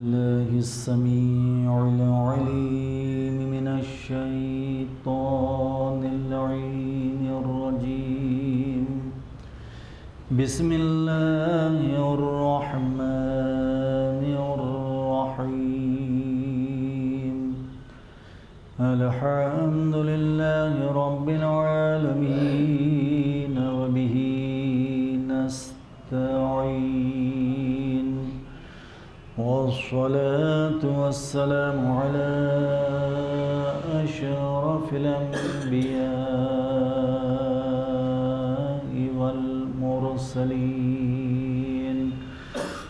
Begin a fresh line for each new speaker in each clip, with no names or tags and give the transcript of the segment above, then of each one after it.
الله السميع العليم من الشيطان اللعين الرجيم. بسم الله الرحمن الرحيم. الحمد لله رب العالمين وبه نستعين، والصلاة والسلام على أشرف الأنبياء والمرسلين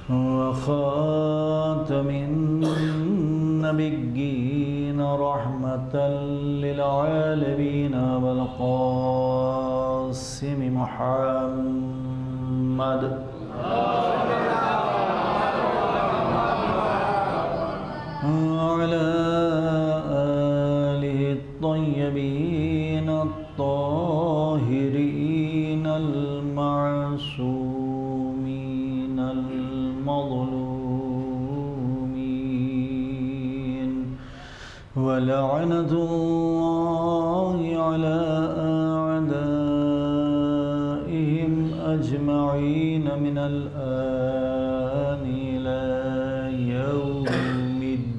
وخاتم النبيين رحمة للعالمين والقاسم محمد وعلى آله الطيبين الطاهرين المعصومين المظلومين، ولعنة الله على أعدائهم أجمعين من الآن إلى يوم الدين.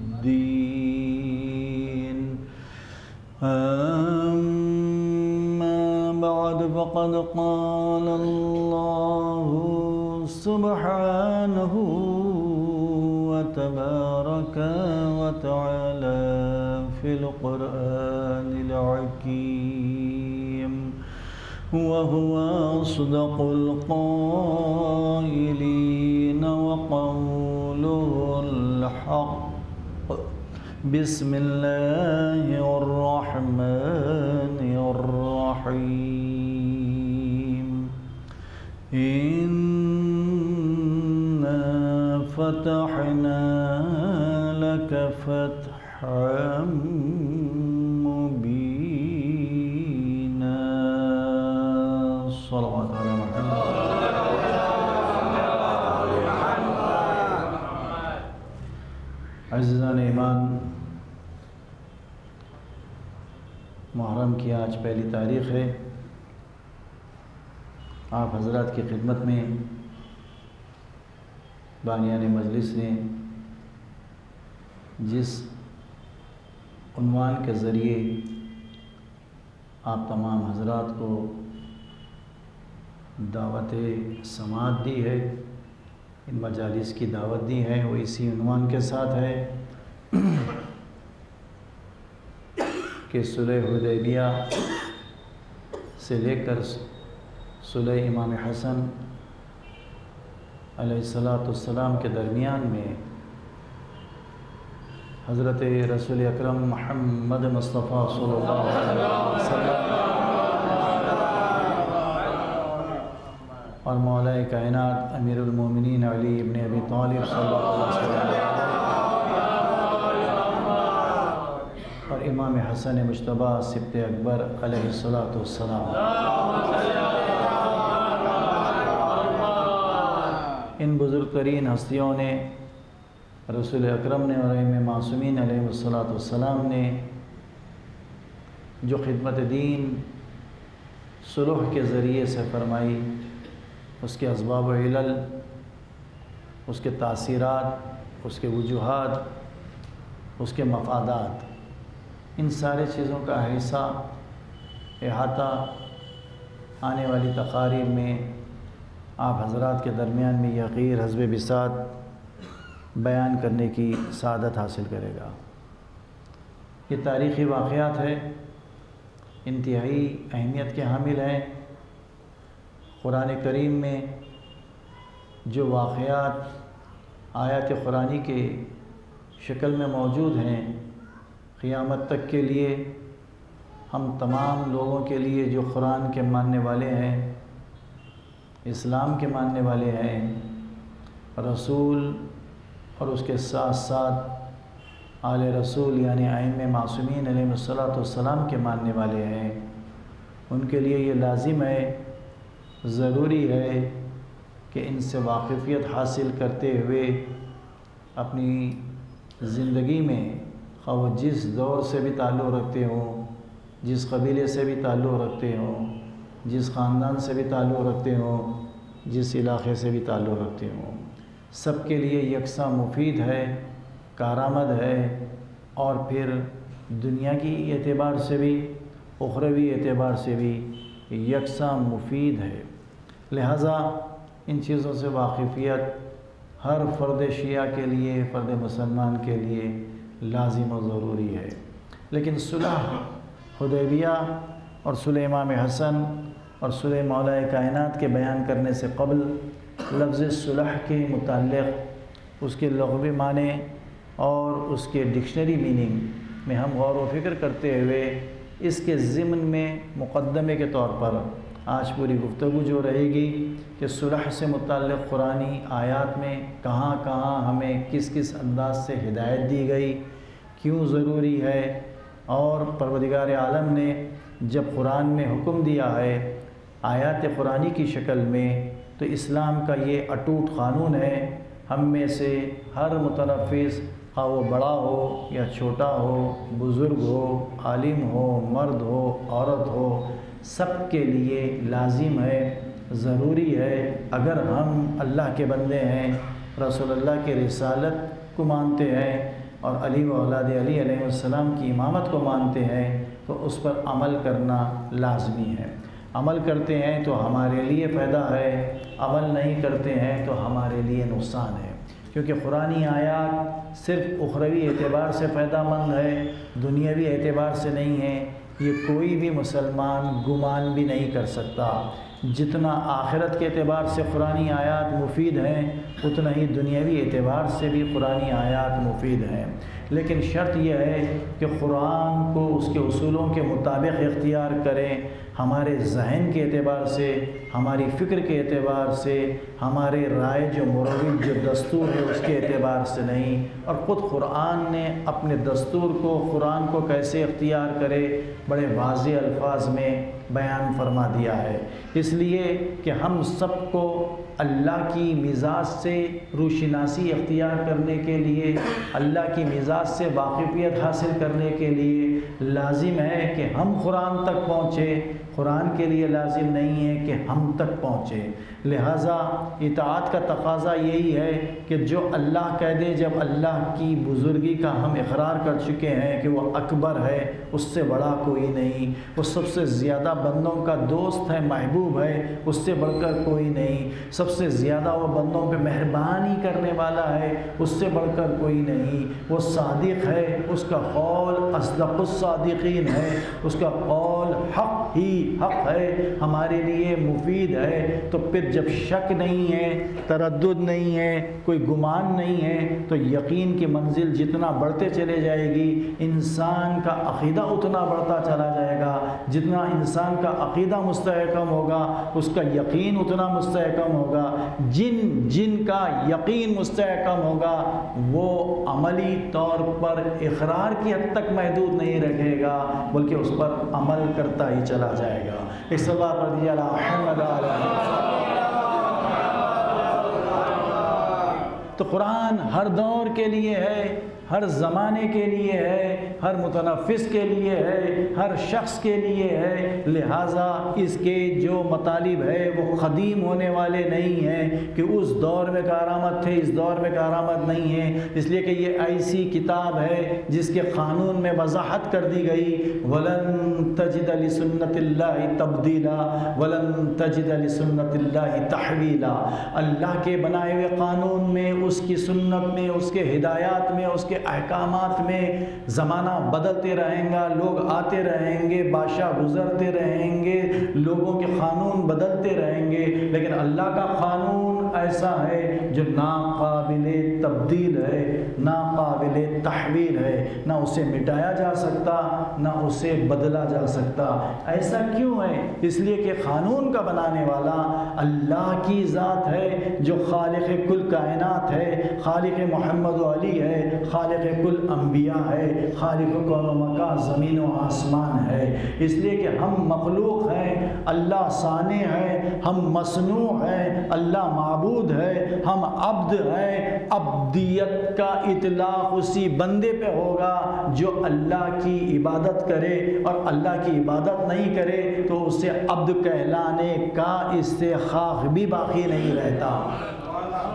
أما بعد، فقد قال الله سبحانه وتبارك وتعالى في القرآن الحكيم، وهو أصدق القائلين وقوله الحق. بسم الله الرحمن الرحيم. إنا فتحنا لك فتحا مبينا. صلوات على محمد. عزیزان ایمان، محرم کی آج پہلی تاریخ ہے. آپ حضرات کی خدمت میں بانیان مجلس نے جس عنوان کے ذریعے آپ تمام حضرات کو دعوت سماعت دی ہے، ان مجالس کی دعوت دی ہے، وہ اسی عنوان کے ساتھ ہے کہ صلح حدیبیہ سے لے کر صلح امام حسن علیہ السلام کے درمیان میں حضرت رسول اکرم محمد مصطفیٰ صلی اللہ علیہ وسلم اور مولا کائنات امیر المومنین علی ابن ابی طالب صلی اللہ علیہ وسلم اور امام حسن مجتبیٰ سبط اکبر علیہ السلام، ان بزرگ ترین ہستیوں نے، رسول اکرم نے اور ائمہ معصومین علیہ السلام نے جو خدمت دین صلح کے ذریعے سے فرمائی، اس کے اسباب و علل، اس کے تاثیرات، اس کے وجوہات، اس کے مفادات، ان سارے چیزوں کا احاطہ آنے والی تقاریب میں آپ حضرات کے درمیان میں یہ غیر حزب بساط بیان کرنے کی سعادت حاصل کرے گا. یہ تاریخی واقعات ہے، انتہائی اہمیت کے حامل ہیں. قرآن کریم میں جو واقعات آیات قرآنی کے شکل میں موجود ہیں، قیامت تک کے لیے ہم تمام لوگوں کے لیے جو قرآن کے ماننے والے ہیں، اسلام کے ماننے والے ہیں، رسول اور اس کے ساتھ ساتھ آل رسول یعنی ائمہ معصومین علیہ السلام کے ماننے والے ہیں، ان کے لیے یہ لازم ہے، ضروری ہے کہ ان سے واقفیت حاصل کرتے ہوئے اپنی زندگی میں خواہ وہ جس دور سے بھی تعلق رکھتے ہوں، جس قبیلے سے بھی تعلق رکھتے ہوں، جس خاندان سے بھی تعلق رکھتے ہوں، جس علاقے سے بھی تعلق رکھتے ہوں، سب کے لیے یکساں مفید ہے، کارآمد ہے، اور پھر دنیا کی اعتبار سے بھی اخروی اعتبار سے بھی یکساں مفید ہے۔ لہٰذا ان چیزوں سے واقفیت ہر فرد شیعہ کے لیے، فرد مسلمان کے لیے لازم و ضروری ہے۔ لیکن صلح حدیبیہ اور صلح امام حسن اور صلح مولا کائنات کے بیان کرنے سے قبل لفظ صلح کے متعلق اس کے لغوی معنی اور اس کے ڈکشنری میننگ میں ہم غور و فکر کرتے ہوئے اس کے ضمن میں مقدمے کے طور پر آج پوری گفتگو جو رہے گی کہ صلح سے متعلق قرآنی آیات میں کہاں کہاں ہمیں کس کس انداز سے ہدایت دی گئی، کیوں ضروری ہے، اور پروردگار عالم نے جب قرآن میں حکم دیا ہے آیات قرآنی کی شکل میں، تو اسلام کا یہ اٹوٹ قانون ہے ہم میں سے ہر متنفس، خواہ وہ بڑا ہو یا چھوٹا ہو، بزرگ ہو، عالم ہو، مرد ہو، عورت ہو، سب کے لیے لازم ہے، ضروری ہے، اگر ہم اللہ کے بندے ہیں، رسول اللہ کے رسالت کو مانتے ہیں اور علی و اولاد علی علیہ السلام کی امامت کو مانتے ہیں، تو اس پر عمل کرنا لازمی ہے۔ عمل کرتے ہیں تو ہمارے لیے فائدہ ہے، عمل نہیں کرتے ہیں تو ہمارے لیے نقصان ہے، کیونکہ قرآنی آیات صرف اخروی اعتبار سے فائدہ مند ہے، دنیاوی اعتبار سے نہیں ہے۔ یہ کوئی بھی مسلمان گمان بھی نہیں کر سکتا، جتنا آخرت کے اعتبار سے قرآنی آیات مفید ہیں اتنا ہی دنیاوی اعتبار سے بھی قرآنی آیات مفید ہیں، لیکن شرط یہ ہے کہ قرآن کو اس کے اصولوں کے مطابق اختیار کریں، ہمارے ذہن کے اعتبار سے، ہماری فکر کے اعتبار سے، ہمارے رائج و مروج جو دستور ہے اس کے اعتبار سے نہیں۔ اور خود قرآن نے اپنے دستور کو، قرآن کو کیسے اختیار کرے، بڑے واضح الفاظ میں بیان فرما دیا ہے، اس لیے کہ ہم سب کو اللہ کی مزاج سے روشناسی اختیار کرنے کے لیے، اللہ کی مزاج سے واقفیت حاصل کرنے کے لیے لازم ہے کہ ہم قرآن تک پہنچے، قرآن کے لیے لازم نہیں ہے کہ ہم تک پہنچے۔ لہٰذا اطاعت کا تقاضا یہی ہے کہ جو اللہ کہہ دے، جب اللہ کی بزرگی کا ہم اقرار کر چکے ہیں کہ وہ اکبر ہے، اس سے بڑا کوئی نہیں، وہ سب سے زیادہ بندوں کا دوست ہے، محبوب ہے، اس سے بڑھ کر کوئی نہیں، سب سے زیادہ وہ بندوں پہ مہربانی کرنے والا ہے، اس سے بڑھ کر کوئی نہیں، وہ صادق ہے، اس کا قول اصدق الصادقین ہے، اس کا قول حق ہی حق ہے، ہمارے لیے مفید ہے۔ تو پھر جب شک نہیں ہے، تردد نہیں ہے، کوئی گمان نہیں ہے، تو یقین کی منزل جتنا بڑھتے چلے جائے گی، انسان کا عقیدہ اتنا بڑھتا چلا جائے گا، جتنا انسان کا عقیدہ مستحکم ہوگا اس کا یقین اتنا مستحکم ہوگا، جن کا یقین مستحکم ہوگا وہ عملی طور پر اقرار کی حد تک محدود نہیں رکھے گا بلکہ اس پر عمل کرتا ہی چلا جائے گا۔ اس بات پر دیجیے محمد تو قرآن ہر دور کے لیے ہے، ہر زمانے کے لیے ہے، ہر متنفس کے لیے ہے، ہر شخص کے لیے ہے، لہٰذا اس کے جو مطالب ہے وہ قدیم ہونے والے نہیں ہیں کہ اس دور میں کارآمد تھے، اس دور میں کارآمد نہیں ہے، اس لیے کہ یہ ایسی کتاب ہے جس کے قانون میں وضاحت کر دی گئی وَلَن تَجِدَ لِسُنَّةِ اللَّهِ تَبْدِيلًا وَلَن تَجِدَ لِسُنَّةِ اللَّهِ تَحْوِيلًا۔ اللہ کے بنائے ہوئے قانون میں، اس کی سنت میں، اس کے ہدایات میں، اس کے احکامات میں زمانہ بدلتے رہیں گا، لوگ آتے رہیں گے، بادشاہ گزرتے رہیں گے، لوگوں کے قانون بدلتے رہیں گے، لیکن اللہ کا قانون ایسا ہے جو ناقابل تبدیل ہے، ناقابل تحویل ہے، نہ اسے مٹایا جا سکتا، نہ اسے بدلا جا سکتا۔ ایسا کیوں ہے؟ اس لیے کہ قانون کا بنانے والا اللہ کی ذات ہے جو خالق کل کائنات ہے، خالق محمد و علی ہے، خالق کل انبیاء ہے، خالق کون و مکان زمین و آسمان ہے۔ اس لیے کہ ہم مخلوق ہیں، اللہ صانع ہے، ہم مصنوع ہیں، اللہ معبود ہے، ہم ہم عبد ہیں، عبدیت کا اطلاق اسی بندے پہ ہوگا جو اللہ کی عبادت کرے، اور اللہ کی عبادت نہیں کرے تو اسے عبد کہلانے کا استحقاق بھی باقی نہیں رہتا،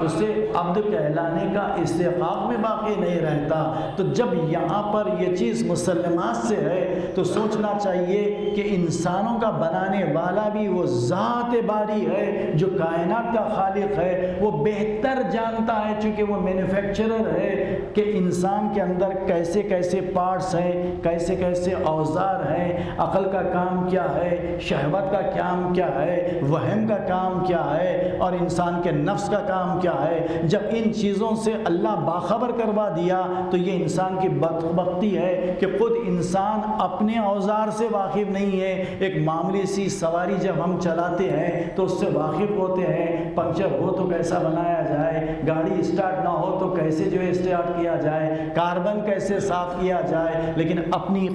اسے عبد کہلانے کا استحقاق بھی باقی نہیں رہتا۔ تو جب یہاں پر یہ چیز مسلمات سے ہے تو سوچنا چاہیے کہ انسانوں کا بنانے والا بھی وہ ذات باری ہے جو کائنات کا خالق ہے، وہ بہتر جانتا ہے چونکہ وہ مینوفیکچرر ہے کہ انسان کے اندر کیسے کیسے پارٹس ہیں، کیسے کیسے اوزار ہیں، عقل کا کام کیا ہے، شہوت کا کام کیا ہے، وہم کا کام کیا ہے، اور انسان کے نفس کا کام کیا ہے۔ جب ان چیزوں سے اللہ باخبر کروا دیا تو یہ انسان کی بدبختی ہے کہ خود انسان اپنے اوزار سے واقف نہیں ہے۔ ایک معمولی سی سواری جب ہم چلاتے ہیں تو اس سے واقف ہوتے ہیں، پنکچر ہو تو کیسا بنایا جائے، گاڑی اسٹارٹ نہ ہو تو کیسے جو ہے اسٹارٹ کیا جائے، کاربن کیسے صاف کیا جائے، لیکن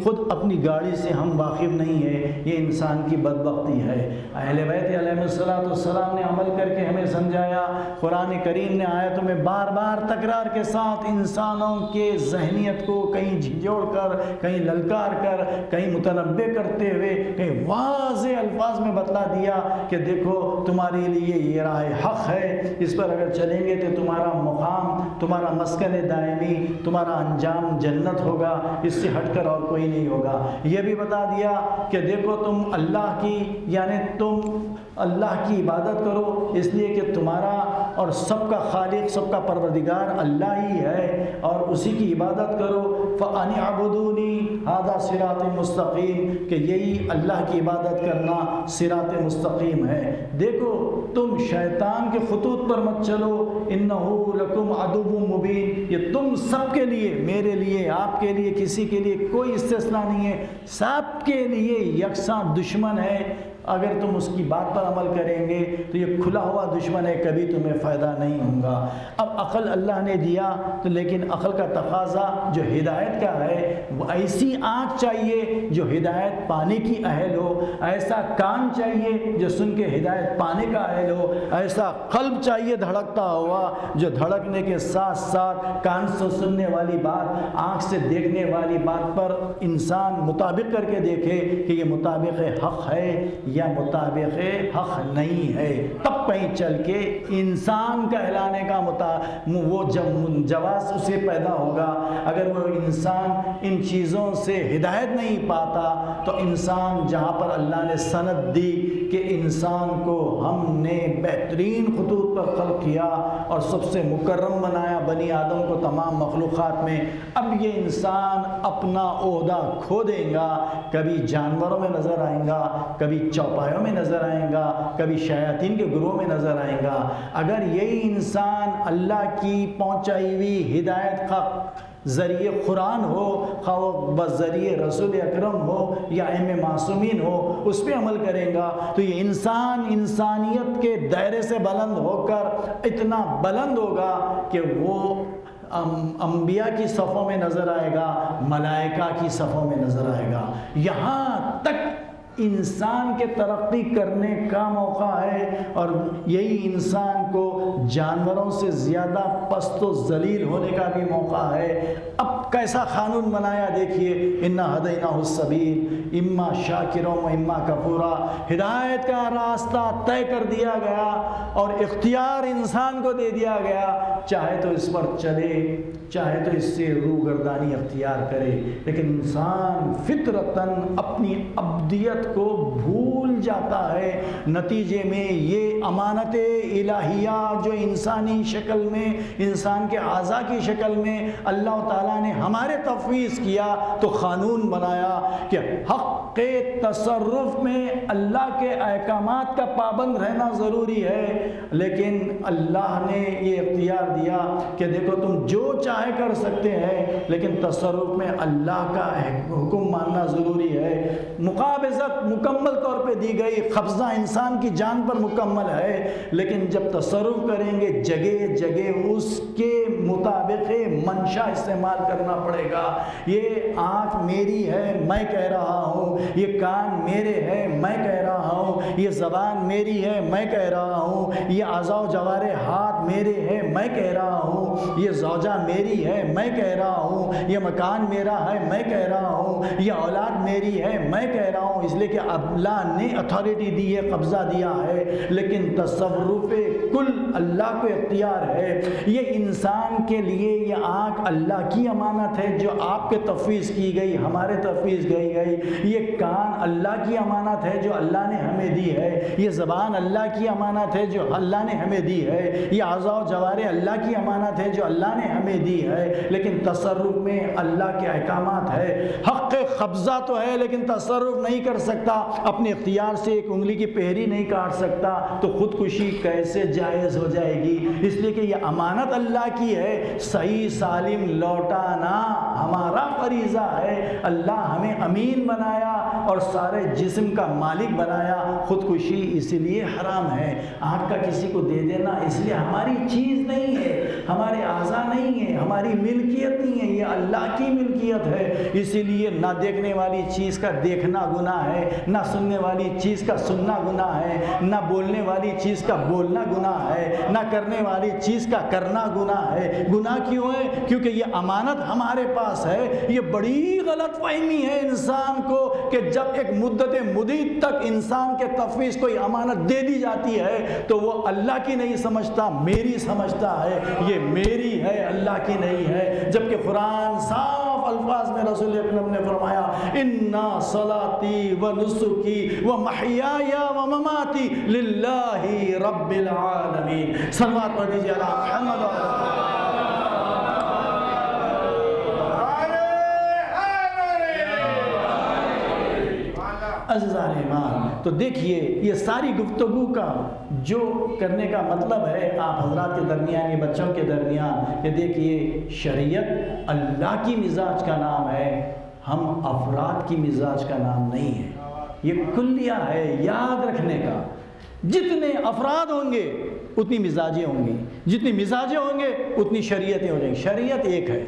خود اپنی گاڑی سے ہم واقف نہیں ہے۔ یہ انسان کی بدبختی ہے۔ اہل بیت علیہ السلام نے عمل کر کے ہمیں سمجھایا، قرآن کریم نے آیتوں میں بار بار تکرار کے ساتھ انسانوں کے ذہنیت کو کہیں جھنجھوڑ کر، کہیں للکار کر، کہیں متنبع کرتے ہوئے، کہیں واضح الفاظ میں بتلا دیا کہ دیکھو تمہارے لیے یہ راہ حق ہے، اس پر اگر چلیں گے تو تمہارا مقام، تمہارا مسکن دائمی، تمہارا انجام جنت ہوگا، اس سے ہٹ کر اور کوئی نہیں ہوگا۔ یہ بھی بتا دیا کہ دیکھو تم اللہ کی، یعنی تم اللہ کی عبادت کرو اس لیے کہ تمہارا اور سب کا خالق، سب کا پروردگار اللہ ہی ہے، اور اسی کی عبادت کرو۔ فَأَنِ اعْبُدُونِي هَذَا صِرَاطٌ مُسْتَقِيمٌ، کہ یہی اللہ کی عبادت کرنا صراط مستقیم ہے۔ دیکھو تم شیطان کے خطوط پر مت چلو، إِنَّهُ لَكُمْ عَدُوٌّ مُبِينٌ، یہ تم سب کے لیے، میرے لیے، آپ کے لیے، کسی کے لیے کوئی استثناء نہیں ہے، سب کے لیے یکساں دشمن ہے۔ اگر تم اس کی بات پر عمل کریں گے تو یہ کھلا ہوا دشمن ہے، کبھی تمہیں فائدہ نہیں ہوگا۔ اب عقل اللہ نے دیا تو لیکن عقل کا تقاضا جو ہدایت کا ہے وہ ایسی آنکھ چاہیے جو ہدایت پانے کی اہل ہو، ایسا کان چاہیے جو سن کے ہدایت پانے کا اہل ہو، ایسا قلب چاہیے دھڑکتا ہوا جو دھڑکنے کے ساتھ ساتھ کان سے سننے والی بات، آنکھ سے دیکھنے والی بات پر انسان مطابق کر کے دیکھے کہ یہ مطابق حق ہے یا مطابق حق نہیں ہے، تب کہیں چل کے انسان کہلانے کا وہ جواز اسے پیدا ہوگا۔ اگر وہ انسان ان چیزوں سے ہدایت نہیں پاتا تو انسان جہاں پر اللہ نے سند دی کہ انسان کو ہم نے بہترین خطوط پر خلق کیا اور سب سے مکرم بنایا بنی آدم کو تمام مخلوقات میں، اب یہ انسان اپنا عہدہ کھو دے گا، کبھی جانوروں میں نظر آئیں گا، کبھی چوپایوں میں نظر آئیں گا، کبھی شیاطین کے گروہ میں نظر آئیں گا۔ اگر یہی انسان اللہ کی پہنچائی ہوئی ہدایت کا ذریعے قرآن ہو، خواہ بذریعے رسول اکرم ہو یا ائمہ معصومین ہو، اس پہ عمل کرے گا تو یہ انسان انسانیت کے دائرے سے بلند ہو کر اتنا بلند ہوگا کہ وہ انبیاء کی صفوں میں نظر آئے گا، ملائکہ کی صفوں میں نظر آئے گا۔ یہاں تک انسان کے ترقی کرنے کا موقع ہے، اور یہی انسان کو جانوروں سے زیادہ پست و ذلیل ہونے کا بھی موقع ہے۔ اب کیسا قانون بنایا دیکھیے، اِنَّا هَدَيْنَاهُ السَّبِيلَ اِمَّا شَاكِرًا وَإِمَّا كَفُورًا، ہدایت کا راستہ طے کر دیا گیا اور اختیار انسان کو دے دیا گیا، چاہے تو اس پر چلے، چاہے تو اس سے روگردانی اختیار کرے، لیکن انسان فطرتاً اپنی عبدیت کو بھول جاتا ہے۔ نتیجے میں یہ امانت الہیہ جو انسانی شکل میں، انسان کے اعضاء کی شکل میں اللہ تعالیٰ نے ہمارے تفویض کیا تو قانون بنایا کہ حق کے تصرف میں اللہ کے احکامات کا پابند رہنا ضروری ہے، لیکن اللہ نے یہ اختیار دیا کہ دیکھو تم جو چاہے کر سکتے ہیں، لیکن تصرف میں اللہ کا حکم ماننا ضروری ہے۔ مقابضت مکمل طور پہ دی گئی، قبضہ انسان کی جان پر مکمل ہے، لیکن جب تصرف کریں گے جگہ جگہ اس کے مطابق منشا استعمال کرنا پڑے گا۔ یہ آنکھ میری ہے میں کہہ رہا ہوں، یہ کان میرے ہے میں کہہ رہا ہوں، یہ زبان میری ہے میں کہہ رہا ہوں، یہ اعضاء و جوارح ہاتھ میرے ہے میں کہہ رہا ہوں، یہ زوجہ میری ہے میں کہہ رہا ہوں، یہ مکان میرا ہے میں کہہ رہا ہوں، یہ اولاد میری ہے میں کہہ رہا ہوں، اس لیے کہ اللہ نے اتھارٹی دی ہے، قبضہ دیا ہے، لیکن تصرف کل اللہ کو اختیار ہے۔ یہ انسان کے لیے یہ آنکھ اللہ کی امانت ہے جو آپ کے تفویض کی گئی، ہمارے تفویض کی گئی، یہ کان اللہ کی امانت ہے جو اللہ نے ہمیں دی ہے، یہ زبان اللہ کی امانت ہے جو اللہ نے ہمیں دی ہے، یہ اعضاء و جوارح اللہ کی امانت ہے جو اللہ نے ہمیں دی ہے، لیکن تصرف میں اللہ کے احکامات ہے۔ حق قبضہ تو ہے لیکن تصرف نہیں کر سکتا، اپنے اختیار سے ایک انگلی کی پہری نہیں کاٹ سکتا، تو خودکشی کیسے جائز ہو جائے گی؟ اس لیے کہ یہ امانت اللہ کی ہے، صحیح سالم لوٹانا ہمارا فریضہ ہے۔ اللہ ہمیں امین بنایا اور سارے جسم کا مالک بنایا، خودکشی اسی لیے حرام ہے۔ آنکھ کا کسی کو دے دینا اس لیے ہماری چیز نہیں ہے، ہمارے اعضاء نہیں ہے، ہماری ملکیت نہیں ہے، یہ اللہ کی ملکیت ہے، اسی لیے نہ دیکھنے والی چیز کا دیکھنا گناہ ہے، نہ سننے والی چیز کا سننا گناہ ہے، نہ بولنے والی چیز کا بولنا گناہ ہے، نہ کرنے والی چیز کا کرنا گناہ ہے۔ گناہ کیوں ہے؟ کیونکہ یہ امانت ہمارے پاس ہے۔ یہ بڑی غلط فہمی ہے انسان کو کہ جب ایک مدت مدید تک انسان کے تفویض کوئی امانت دے دی جاتی ہے تو وہ اللہ کی نہیں سمجھتا، میری سمجھتا ہے، یہ میری ہے اللہ کی نہیں ہے، جبکہ قرآن صاف الفاظ میں رسول اکرم نے فرمایا اِنَّا صَلَاتِي وَنُسُكِي وَمَحْيَايَ وَمَمَاتِي لِلَّهِ رَبِّ الْعَالَمِينَ۔ صلوات پڑھ دیجیے علی محمد۔ عزیزان ایمان، تو دیکھیے یہ ساری گفتگو کا جو کرنے کا مطلب ہے آپ حضرات کے درمیان، یہ بچوں کے درمیان، کہ دیکھیے شریعت اللہ کی مزاج کا نام ہے، ہم افراد کی مزاج کا نام نہیں ہے۔ یہ کلیہ ہے یاد رکھنے کا، جتنے افراد ہوں گے اتنی مزاجیں ہوں گی، جتنی مزاجیں ہوں گے اتنی شریعتیں ہو جائیں گی۔ شریعت ایک ہے،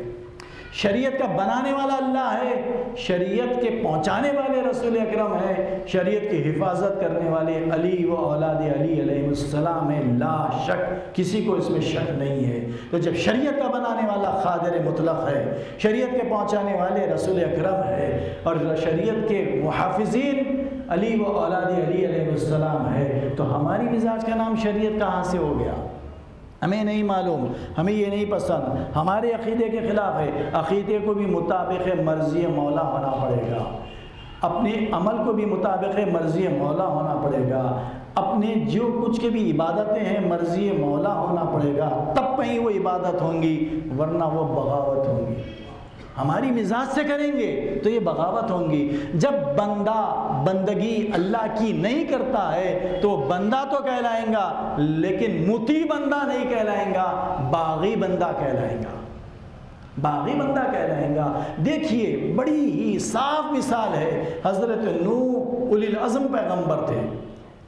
شریعت کا بنانے والا اللہ ہے، شریعت کے پہنچانے والے رسول اکرم ہے، شریعت کی حفاظت کرنے والے علی و اولاد علی علیہ السلام ہے، لا شک، کسی کو اس میں شک نہیں ہے۔ تو جب شریعت کا بنانے والا قادر مطلق ہے، شریعت کے پہنچانے والے رسول اکرم ہے، اور شریعت کے محافظین علی و اولاد علی علیہ السلام ہے، تو ہماری مزاج کا نام شریعت کہاں سے ہو گیا؟ ہمیں نہیں معلوم، ہمیں یہ نہیں پسند، ہمارے عقیدے کے خلاف ہے۔ عقیدے کو بھی مطابق مرضی مولا ہونا پڑے گا، اپنے عمل کو بھی مطابق مرضی مولا ہونا پڑے گا، اپنے جو کچھ کے بھی عبادتیں ہیں مرضی مولا ہونا پڑے گا، تب کہیں وہ عبادت ہوں گی، ورنہ وہ بغاوت ہوں گی۔ ہماری مزاج سے کریں گے تو یہ بغاوت ہوں گی۔ جب بندہ بندگی اللہ کی نہیں کرتا ہے تو بندہ تو کہلائیں گا لیکن مطیع بندہ نہیں کہلائیں گا، باغی بندہ کہلائیں گا، باغی بندہ کہلائیں گا۔ دیکھیے بڑی ہی صاف مثال ہے، حضرت نوح اولی العزم پیغمبر تھے،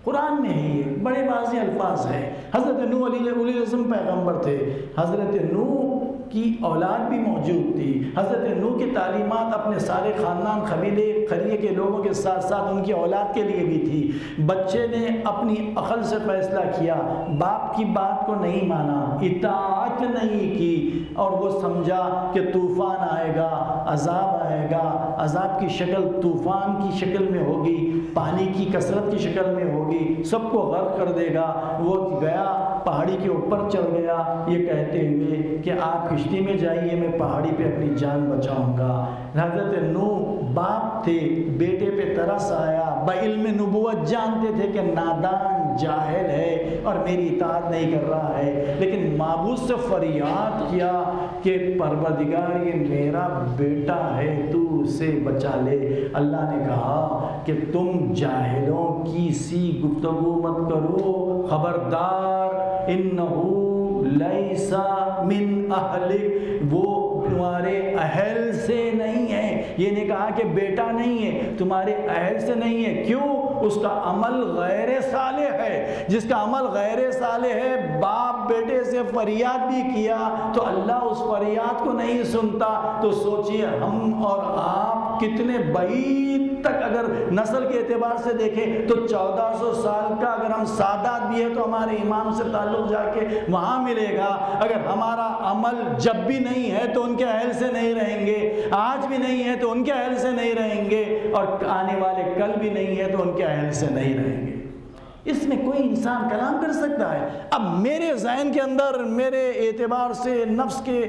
قرآن میں ہی بڑے واضح الفاظ ہیں، حضرت نوح اولی العزم پیغمبر تھے، حضرت نوح کی اولاد بھی موجود تھی، حضرت نوح کی تعلیمات اپنے سارے خاندان قبیلے قریے کے لوگوں کے ساتھ ساتھ ان کی اولاد کے لیے بھی تھی۔ بچے نے اپنی عقل سے فیصلہ کیا، باپ کی بات کو نہیں مانا، اطاعت نہیں کی، اور وہ سمجھا کہ طوفان آئے گا، عذاب آئے گا، عذاب کی شکل طوفان کی شکل میں ہوگی، پانی کی کثرت کی شکل میں ہوگی، سب کو غرق کر دے گا۔ وہ گیا پہاڑی کے اوپر چڑھ گیا یہ کہتے ہوئے کہ آپ کشتی میں جائیے، میں پہاڑی پہ اپنی جان بچاؤں گا۔ حضرت نوح باپ تھے، بیٹے پہ ترس آیا، بعلم نبوت جانتے تھے کہ نادان جاہل ہے اور میری اطاعت نہیں کر رہا ہے، لیکن معبود سے فریاد کیا کہ پروردگار یہ میرا بیٹا ہے، تو اسے بچا لے۔ اللہ نے کہا کہ تم جاہلوں کی سی گفتگو مت کرو، خبردار، انہو لیسا من اہلک، وہ تمہارے اہل سے نہیں ہے، یہ نہیں کہا کہ بیٹا نہیں ہے، تمہارے اہل سے نہیں ہے. کیوں؟ اس کا عمل غیر صالح ہے. جس کا عمل غیر صالح ہے، باپ بیٹے سے فریاد بھی کیا تو اللہ اس فریاد کو نہیں سنتا. تو سوچئے ہم اور آپ کتنے بعید تک اگر نسل کے اعتبار سے دیکھیں تو 1400 سال کا اگر ہم سادات بھی ہے تو ہمارے امام سے تعلق جا کے وہاں ملے گا. اگر ہمارا عمل جب بھی نہیں ہے تو ان کے اہل سے نہیں رہیں گے، آج بھی نہیں ہے تو ان کے اہل سے نہیں رہیں گے، اور آنے والے کل بھی نہیں ہے تو ان کے اہل سے نہیں رہیں گے. اس میں کوئی انسان کلام کر سکتا ہے؟ اب میرے ذہن کے اندر، میرے اعتبار سے، نفس کے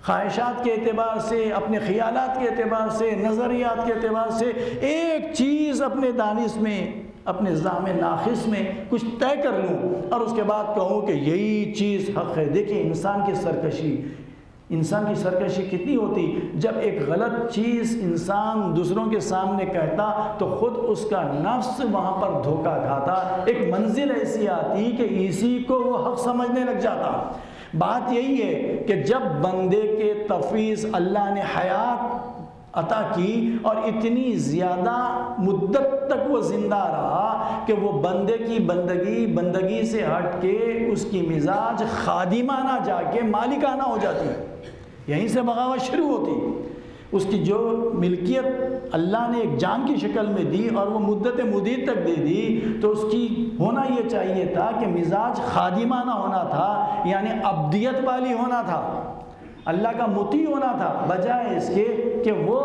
خواہشات کے اعتبار سے، اپنے خیالات کے اعتبار سے، نظریات کے اعتبار سے ایک چیز اپنے دانش میں، اپنے ذہن ناخص میں کچھ طے کر لوں اور اس کے بعد کہوں کہ یہی چیز حق ہے. دیکھیں انسان کی سرکشی کتنی ہوتی. جب ایک غلط چیز انسان دوسروں کے سامنے کہتا تو خود اس کا نفس وہاں پر دھوکہ کھاتا. ایک منزل ایسی آتی کہ اسی کو وہ حق سمجھنے لگ جاتا. بات یہی ہے کہ جب بندے کے تفویض اللہ نے حیات عطا کی اور اتنی زیادہ مدت تک وہ زندہ رہا کہ وہ بندے کی بندگی سے ہٹ کے اس کی مزاج خادمانہ جا کے مالکانہ ہو جاتی. یہیں سے بغاوت شروع ہوتی. اس کی جو ملکیت اللہ نے ایک جان کی شکل میں دی اور وہ مدت مدید تک دے دی تو اس کی ہونا یہ چاہیے تھا کہ مزاج خادمانہ ہونا تھا، یعنی عبدیت والی ہونا تھا، اللہ کا مطیع ہونا تھا، بجائے اس کے کہ وہ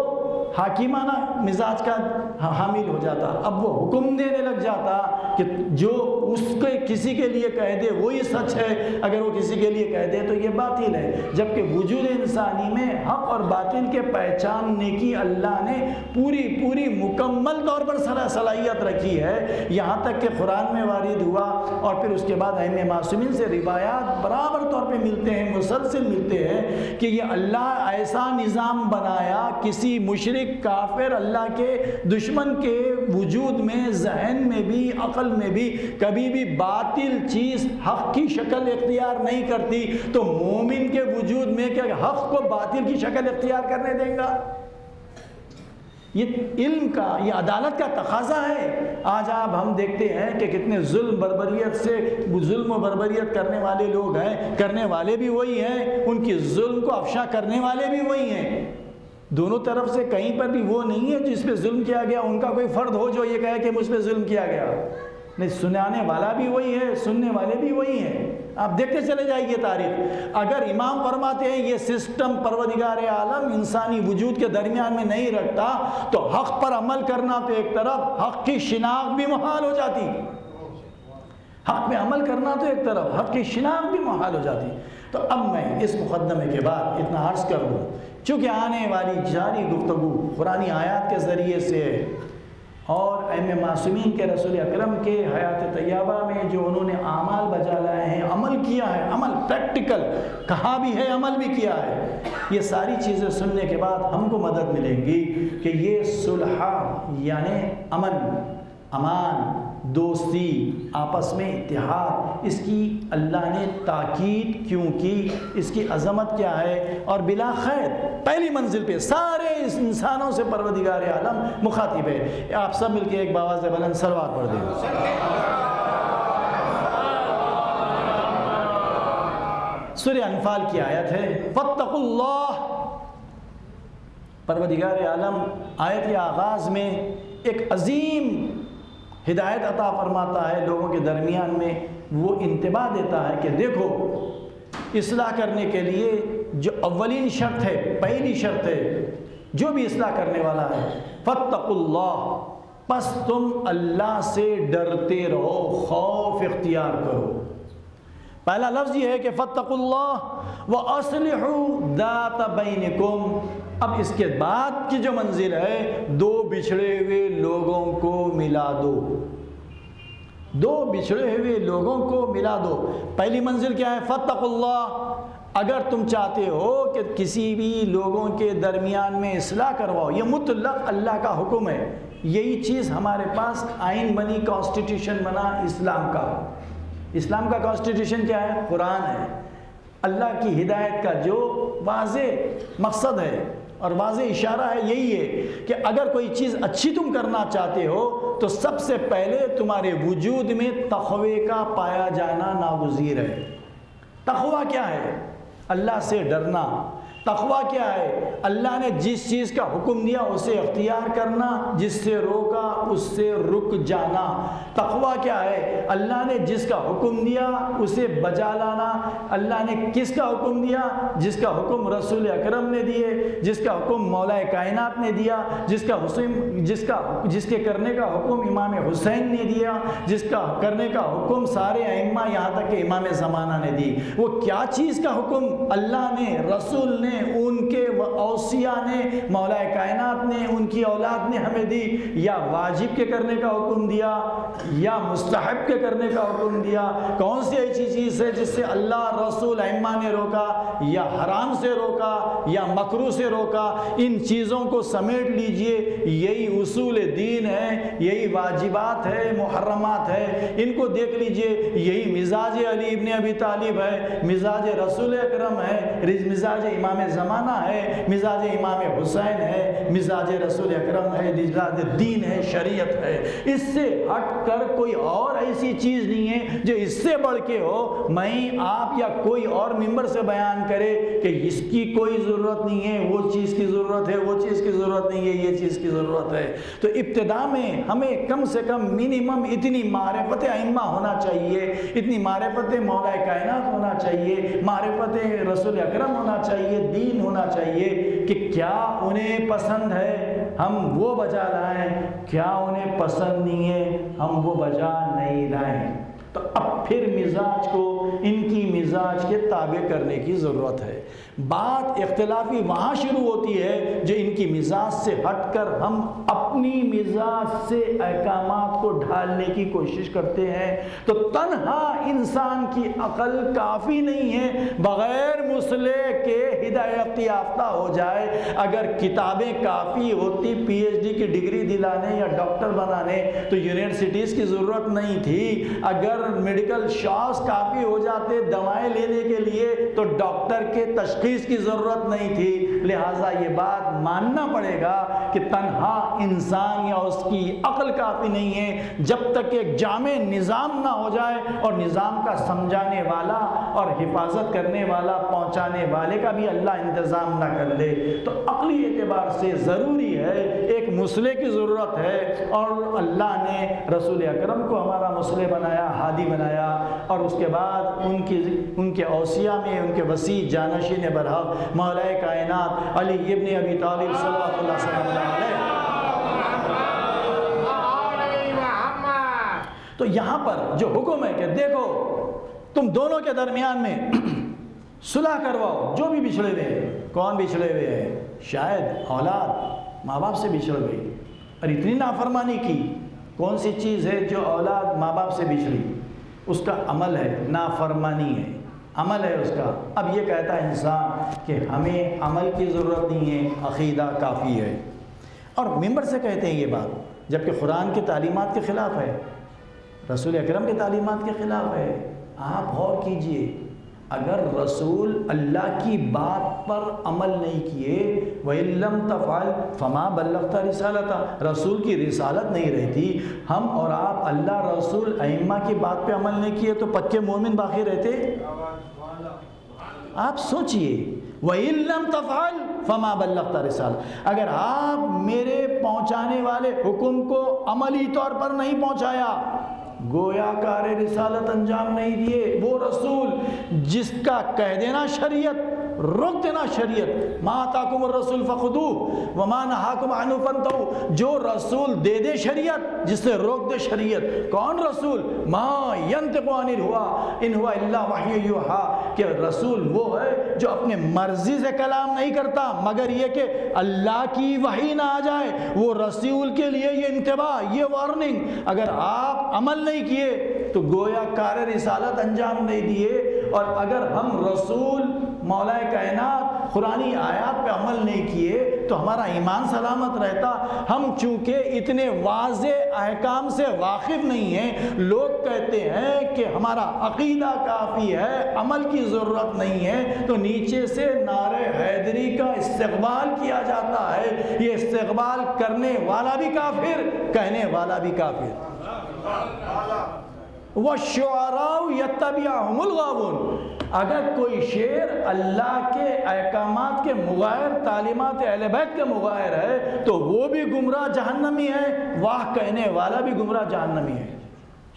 حاکمانہ مزاج کا حامل ہو جاتا. اب وہ حکم دینے لگ جاتا کہ جو اس کے کسی کے لیے کہہ دے وہی سچ ہے، اگر وہ کسی کے لیے کہہ دے تو یہ باطل ہے. جبکہ وجود انسانی میں حق اور باطل کے پہچاننے کی اللہ نے پوری مکمل طور پر صلاحیت رکھی ہے. یہاں تک کہ قرآن میں وارد ہوا اور پھر اس کے بعد ائمہ معصومین سے روایات برابر طور پہ ملتے ہیں، مسلسل ملتے ہیں کہ یہ اللہ ایسا نظام بنایا کسی مشرک کافر اللہ کے دشمن کے وجود میں، ذہن میں بھی، عقل میں بھی کبھی بھی باطل چیز حق کی شکل اختیار نہیں کرتی. تو مومن کے وجود میں کہ حق کو باطل کی شکل اختیار کرنے دیں گا؟ یہ علم کا، یہ عدالت کا تقاضا ہے. آج آپ ہم دیکھتے ہیں کہ کتنے ظلم و بربریت کرنے والے لوگ ہیں، کرنے والے بھی وہی ہیں، ان کی ظلم کو افشا کرنے والے بھی وہی ہیں. دونوں طرف سے کہیں پر بھی وہ نہیں ہے جس پہ ظلم کیا گیا ان کا کوئی فرد ہو جو یہ کہے کہ مجھ پہ ظلم کیا گیا. نہیں، سنانے والا بھی وہی ہے، سننے والے بھی وہی ہیں. آپ دیکھتے چلے جائیے تاریخ. اگر امام فرماتے ہیں یہ سسٹم پروردگار عالم انسانی وجود کے درمیان میں نہیں رکھتا تو حق پر عمل کرنا تو ایک طرف، حق کی شناخت بھی محال ہو جاتی. حق پہ عمل کرنا تو ایک طرف، حق کی شناخت بھی محال ہو جاتی. تو اب میں اس مقدمے کے بعد اتنا عرض کر دوں، چونکہ آنے والی جاری گفتگو قرآنی آیات کے ذریعے سے اور ائمہ معصومین کے رسول اکرم کے حیات طیبہ میں جو انہوں نے اعمال بجا لائے ہیں، عمل کیا ہے، عمل پریکٹیکل کہا بھی ہے، عمل بھی کیا ہے، یہ ساری چیزیں سننے کے بعد ہم کو مدد ملے گی کہ یہ صلح یعنی امن، امان، دوستی، آپس میں اتحاد، اس کی اللہ نے تاکید کیوں کی، اس کی عظمت کیا ہے. اور بلا خیر پہلی منزل پہ سارے اس انسانوں سے پروردگار عالم مخاطب ہے. آپ سب مل کے ایک باواز بلند صلوات پڑھ دیں. سورہ انفال کی آیت ہے فاتقوا اللہ. پروردگار عالم آیت کے آغاز میں ایک عظیم ہدایت عطا فرماتا ہے لوگوں کے درمیان میں. وہ انتباہ دیتا ہے کہ دیکھو اصلاح کرنے کے لیے جو اولین شرط ہے، پہلی شرط ہے، جو بھی اصلاح کرنے والا ہے فاتقوا اللہ، پس تم اللہ سے ڈرتے رہو، خوف اختیار کرو. پہلا لفظ یہ ہے کہ فاتقوا اللہ وَأَصْلِحُوا ذَاتَ بَيْنِكُمْ. اب اس کے بعد کی جو منزل ہے، دو بچھڑے ہوئے لوگوں کو ملا دو، دو بچھڑے ہوئے لوگوں کو ملا دو. پہلی منزل کیا ہے؟ فاتقوا اللہ. اگر تم چاہتے ہو کہ کسی بھی لوگوں کے درمیان میں اصلاح کرواؤ، یہ مطلق اللہ کا حکم ہے. یہی چیز ہمارے پاس آئین بنی، کانسٹیٹیوشن بنا اسلام کا. اسلام کا کانسٹیٹیوشن کیا ہے؟ قرآن ہے. اللہ کی ہدایت کا جو واضح مقصد ہے اور واضح اشارہ ہے یہی ہے کہ اگر کوئی چیز اچھی تم کرنا چاہتے ہو تو سب سے پہلے تمہارے وجود میں تقوی کا پایا جانا ناگزیر ہے۔ تقوی کیا ہے؟ اللہ سے ڈرنا۔ تقوی کیا ہے؟ اللہ نے جس چیز کا حکم دیا اسے اختیار کرنا، جس سے روکا اس سے رک جانا۔ تقوی کیا ہے؟ اللہ نے جس کا حکم دیا اسے بجا لانا۔ اللہ نے کس کا حکم دیا؟ جس کا حکم رسول اکرم نے دیے، جس کا حکم مولا کائنات نے دیا، جس کے کرنے کا حکم امام حسین نے دیا، جس کا کرنے کا حکم سارے ائمہ یہاں تک کہ امام زمانہ نے دی۔ وہ کیا چیز کا حکم اللہ نے، رسول نے، ان کے اوصیاء نے، مولا کائنات نے، ان کی اولاد نے ہمیں دی؟ یا واجب کے کرنے کا حکم دیا یا مستحب کے کرنے کا حکم دیا؟ کون سی ایسی چیز ہے جس سے اللہ، رسول، ائمہ نے روکا؟ یا حرام سے روکا یا مکروہ سے روکا؟ ان چیزوں کو سمیٹ لیجئے، یہی اصول دین ہے، یہی واجبات ہے، محرمات ہے۔ ان کو دیکھ لیجئے، یہی مزاج علی ابن ابی طالب ہے، مزاج رسول اکرم ہے، مزاج امام زمانہ ہے، مزاج امام حسین ہے، مزاج رسول اکرم ہے، مزاج دین ہے، شریعت ہے۔ اس سے ہٹ کر کوئی اور ایسی چیز نہیں ہے جو اس سے بڑھ کے ہو، میں، آپ یا کوئی اور ممبر سے بیان کرے کہ اس کی کوئی ضرورت نہیں ہے، وہ چیز کی ضرورت ہے، وہ چیز کی ضرورت نہیں ہے، یہ چیز کی ضرورت ہے۔ تو ابتدا میں ہمیں کم سے کم منیمم اتنی معرفت ائمہ ہونا چاہیے، اتنی معرفت مولا کائنات ہونا چاہیے، معرفت رسول اکرم ہونا چاہیے، دین ہونا چاہیے کہ کیا انہیں پسند ہے ہم وہ بجا لائیں، کیا انہیں پسند نہیں ہے ہم وہ بجا نہیں لائیں۔ تو اب پھر مزاج کو ان کی مزاج کے تابع کرنے کی ضرورت ہے۔ بات اختلافی وہاں شروع ہوتی ہے جو ان کی مزاج سے ہٹ کر ہم اپنی مزاج سے احکامات کو ڈھالنے کی کوشش کرتے ہیں۔ تو تنہا انسان کی عقل کافی نہیں ہے، بغیر مسئلے کے ہدایت یافتہ ہو جائے۔ اگر کتابیں کافی ہوتی پی ایچ ڈی کی ڈگری دلانے یا ڈاکٹر بنانے تو یونیورسٹیز کی ضرورت نہیں تھی۔ اگر میڈیکل شاپس کافی ہو جاتے دوائیں لینے کے لیے تو ڈاکٹر کے تشخیص کی ضرورت نہیں تھی۔ لہٰذا یہ بات ماننا پڑے گا کہ تنہا انسان یا اس کی عقل کافی نہیں ہے، جب تک ایک جامع نظام نہ ہو جائے اور نظام کا سمجھانے والا اور حفاظت کرنے والا، پہنچانے والے کا بھی اللہ انتظام نہ کر لے۔ تو عقلی اعتبار سے ضروری ہے، ایک مسئلے کی ضرورت ہے، اور اللہ نے رسول اکرم کو ہمارا مسئلہ بنایا، ہادی بنایا، اور اس کے بعد ان کے اوصیاء میں ان کے وسیع جانشین برحق مولا کائنات علی ابن ابی طالب صلی اللہ علیہ وسلم۔ تو یہاں پر جو حکم ہے کہ دیکھو تم دونوں کے درمیان میں صلح کرواؤ، جو بھی بچھڑے ہوئے ہیں۔ کون بچھڑے ہوئے ہیں؟ شاید اولاد ماں باپ سے بچھڑ گئی اور اتنی نافرمانی کی۔ کون سی چیز ہے جو اولاد ماں باپ سے بچھڑی؟ اس کا عمل ہے، نافرمانی ہے، عمل ہے اس کا۔ اب یہ کہتا ہے انسان کہ ہمیں عمل کی ضرورت نہیں ہے، عقیدہ کافی ہے، اور ممبر سے کہتے ہیں یہ بات، جبکہ قرآن کی تعلیمات کے خلاف ہے، رسول اکرم کی تعلیمات کے خلاف ہے۔ آپ غور کیجئے، اگر رسول اللہ کی بات پر عمل نہیں کیے، وَإِن لَّمْ تَفْعَلْ فَمَا بَلَّغْتَ رِسَالَتَهُ، رسول کی رسالت نہیں رہتی، ہم اور آپ اللہ، رسول، ائمہ کی بات پہ عمل نہیں کیے تو پکے مومن باقی رہتے؟ آپ سوچئے، وَإِن لَّمْ تَفْعَلْ فَمَا بَلَّغْتَ رِسَالَتَهُ، اگر آپ میرے پہنچانے والے حکم کو عملی طور پر نہیں پہنچایا، گویا کار رسالت انجام نہیں دیے، وہ رسول جس کا کہہ دینا شریعت، روک دینا شریعت، ما آتاکم الرسول فخذوہ وما نہاکم عنہ فانتہوا، جو رسول دے دے شریعت، جس سے روک دے شریعت۔ کون رسول؟ ما ینطق عن الہوی ان ہوا الا وحی یوحی، کہ رسول وہ ہے جو اپنے مرضی سے کلام نہیں کرتا مگر یہ کہ اللہ کی وحی نہ آ جائے۔ وہ رسول کے لیے یہ انتباہ، یہ وارننگ، اگر آپ عمل نہیں کیے تو گویا کار رسالت انجام نہیں دیے۔ اور اگر ہم رسول، مولا کائنات، قرآنی آیات پہ عمل نہیں کیے تو ہمارا ایمان سلامت رہتا؟ ہم چونکہ اتنے واضح احکام سے واقف نہیں ہیں، لوگ کہتے ہیں کہ ہمارا عقیدہ کافی ہے، عمل کی ضرورت نہیں ہے، تو نیچے سے نعرہ حیدری کا استقبال کیا جاتا ہے۔ یہ استقبال کرنے والا بھی کافر، کہنے والا بھی کافر۔ وَالشُّعَرَاءُ يَتَّبِعُهُمُ الْغَاوُونَ، اگر کوئی شعر اللہ کے احکامات کے مغایر، تعلیمات اہل بیت کے مغایر ہے تو وہ بھی گمراہ جہنمی ہے، واہ کہنے والا بھی گمراہ جہنمی ہے۔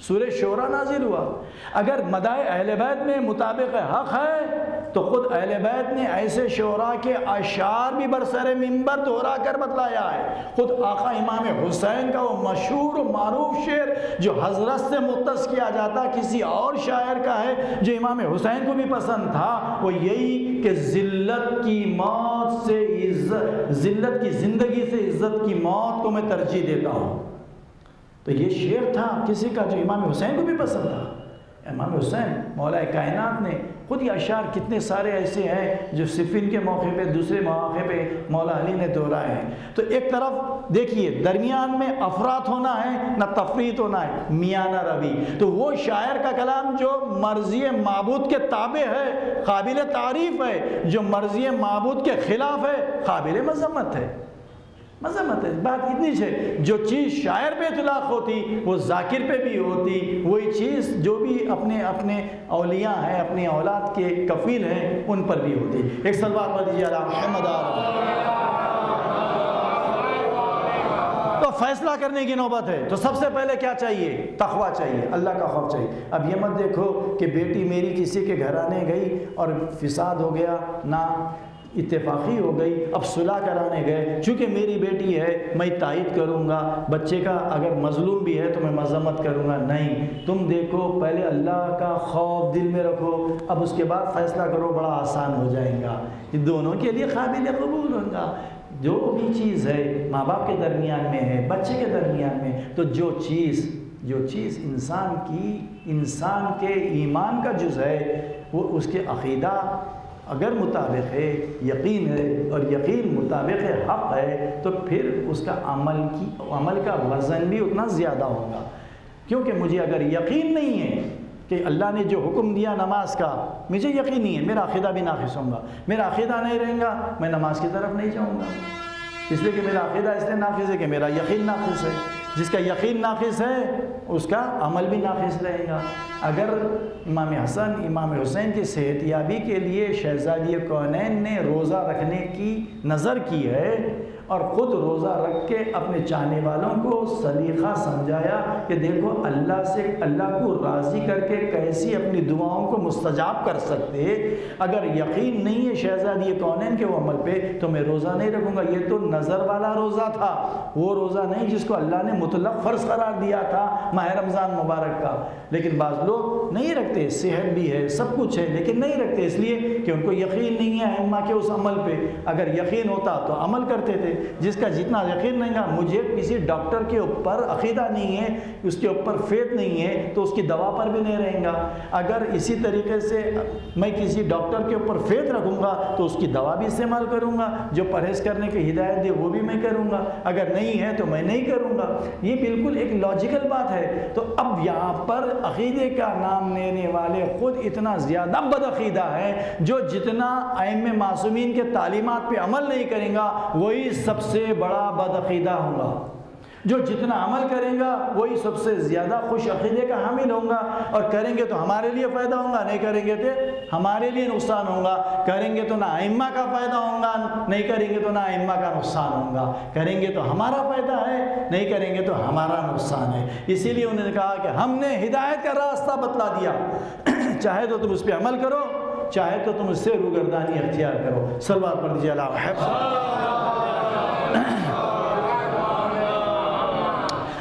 سورہ شورى نازل ہوا۔ اگر مداح اہل بیت میں مطابق حق ہے تو خود اہل بیت نے ایسے شعراء کے اشعار بھی برسر منبر دہرا کر بتلایا ہے۔ خود آقا امام حسین کا وہ مشہور و معروف شعر جو حضرت سے مختص کیا جاتا کسی اور شاعر کا ہے جو امام حسین کو بھی پسند تھا، وہ یہی کہ ذلت کی موت سے عزت، ذلت کی زندگی سے عزت کی موت کو میں ترجیح دیتا ہوں۔ تو یہ شعر تھا کسی کا جو امام حسین کو بھی پسند تھا۔ امام حسین مولا کائنات نے خود یہ اشعار کتنے سارے ایسے ہیں جو صفین کے موقع پہ، دوسرے مواقع پہ مولا علی نے دہرائے ہیں۔ تو ایک طرف دیکھیے درمیان میں افراط ہونا ہے نہ تفریط ہونا ہے، میانہ روی۔ تو وہ شاعر کا کلام جو مرضی معبود کے تابع ہے قابل تعریف ہے، جو مرضی معبود کے خلاف ہے قابل مذمت ہے۔ مذمت ہے، بات اتنی ہے، جو چیز شاعر پہ اطلاق ہوتی وہ ذاکر پہ بھی ہوتی، وہی چیز جو بھی اپنے اولیاء ہیں، اپنی اولاد کے کفیل ہیں ان پر بھی ہوتی۔ ایک صلوات پڑھ دیجیے علی محمد۔ تو فیصلہ کرنے کی نوبت ہے، تو سب سے پہلے کیا چاہیے؟ تقویٰ چاہیے، اللہ کا خوف چاہیے۔ اب یہ مت دیکھو کہ بیٹی میری کسی کے گھر آنے گئی اور فساد ہو گیا، نہ اتفاقی ہو گئی، اب صلح کرانے گئے، چونکہ میری بیٹی ہے میں تائید کروں گا، بچے کا اگر مظلوم بھی ہے تو میں مذمت کروں گا۔ نہیں، تم دیکھو پہلے اللہ کا خوف دل میں رکھو، اب اس کے بعد فیصلہ کرو، بڑا آسان ہو جائے گا، یہ دونوں کے لیے قابل قبول ہوگا۔ جو بھی چیز ہے ماں باپ کے درمیان میں ہے، بچے کے درمیان میں، تو جو چیز انسان کے ایمان کا جز ہے، وہ اس کے عقیدہ اگر مطابق ہے، یقین ہے، اور یقین مطابق حق ہے، تو پھر اس کا عمل کا وزن بھی اتنا زیادہ ہوگا۔ کیونکہ مجھے اگر یقین نہیں ہے کہ اللہ نے جو حکم دیا نماز کا، مجھے یقین نہیں ہے، میرا عقیدہ بھی ناقص ہوگا۔ میرا عقیدہ نہیں رہے گا، میں نماز کی طرف نہیں جاؤں گا، اس لیے کہ میرا عقیدہ اس لیے ناقص ہے کہ میرا یقین ناقص ہے۔ جس کا یقین ناقص ہے اس کا عمل بھی ناقص رہے گا۔ اگر امام حسن امام حسین کی صحت یابی کے لیے شہزادی کونین نے روزہ رکھنے کی نظر کی ہے اور خود روزہ رکھ کے اپنے چاہنے والوں کو سلیقہ سمجھایا کہ دیکھو اللہ کو راضی کر کے کیسی اپنی دعاؤں کو مستجاب کر سکتے، اگر یقین نہیں ہے شہزادی کونین کے وہ عمل پہ تو میں روزہ نہیں رکھوں گا۔ یہ تو نظر والا روزہ تھا، وہ روزہ نہیں جس کو اللہ نے مطلق فرض قرار دیا تھا ماہ رمضان مبارک کا۔ لیکن بعض لوگ نہیں رکھتے، صحت بھی ہے، سب کچھ ہے، لیکن نہیں رکھتے اس لیے کہ ان کو یقین نہیں ہے ائمہ کے اس عمل پہ۔ اگر یقین ہوتا تو عمل کرتے تھے۔ جس کا جتنا یقین نہیں گا، مجھے کسی ڈاکٹر کے اوپر عقیدہ نہیں ہے، اس کے اوپر فیتھ نہیں ہے، تو اس کی دوا پر بھی نہیں رہیں گا۔ اگر اسی طریقے سے میں کسی ڈاکٹر کے اوپر فیتھ رکھوں گا تو اس کی دوا بھی استعمال کروں گا، جو پرہیز کرنے کی ہدایت دے وہ بھی میں کروں گا، اگر نہیں ہے تو میں نہیں کروں گا۔ یہ بالکل ایک لاجیکل بات ہے۔ تو اب یہاں پر عقیدے کا نام لینے والے خود اتنا زیادہ بد عقیدہ ہے، جو جتنا ائمہ معصومین کے تعلیمات پہ عمل نہیں کرے گا وہی سب سے بڑا بد عقیدہ ہوگا۔ جو جتنا عمل کرے گا وہی سب سے زیادہ خوش عقیدے کا حامل ہوگا، اور کریں گے تو ہمارے لیے فائدہ ہوگا، نہیں کریں گے تو ہمارے لیے نقصان ہوگا۔ کریں گے تو نہ ائمہ کا فائدہ ہوگا، نہیں کریں گے تو نہ ائمہ کا نقصان ہوگا۔ کریں گے تو ہمارا فائدہ ہے، نہیں کریں گے تو ہمارا نقصان ہے۔ اسی لیے انہوں نے کہا کہ ہم نے ہدایت کا راستہ بتلا دیا، چاہے تو تم اس پہ عمل کرو، چاہے تو تم اس سے روگردانی اختیار کرو۔ صلوات پڑھ دیجیے علی محمد۔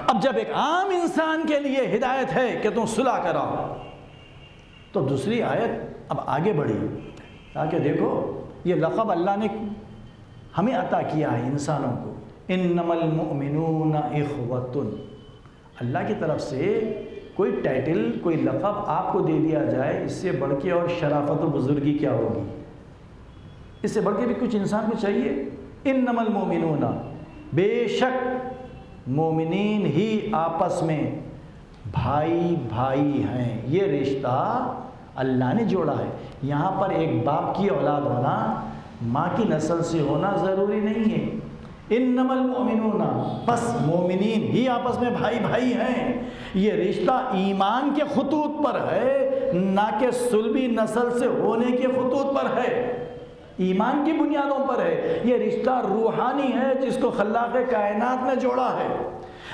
اب جب ایک عام انسان کے لیے ہدایت ہے کہ تم صلح کراؤ، تو دوسری آیت اب آگے بڑھی تاکہ دیکھو یہ لقب اللہ نے ہمیں عطا کیا ہے انسانوں کو، انما المؤمنون اخوۃ۔ اللہ کی طرف سے کوئی ٹائٹل، کوئی لقب آپ کو دے دیا جائے، اس سے بڑھ کے اور شرافت و بزرگی کیا ہوگی؟ اس سے بڑھ کے بھی کچھ انسان کو چاہیے؟ انما المؤمنون، بے شک مومنین ہی آپس میں بھائی بھائی ہیں، یہ رشتہ اللہ نے جوڑا ہے۔ یہاں پر ایک باپ کی اولاد ہونا، ماں کی نسل سے ہونا ضروری نہیں ہے۔ انما المؤمنون، بس مومنین ہی آپس میں بھائی بھائی ہیں، یہ رشتہ ایمان کے خطوط پر ہے، نہ کہ صلبی نسل سے ہونے کے خطوط پر ہے، ایمان کی بنیادوں پر ہے۔ یہ رشتہ روحانی ہے جس کو خلاق کائنات نے جوڑا ہے۔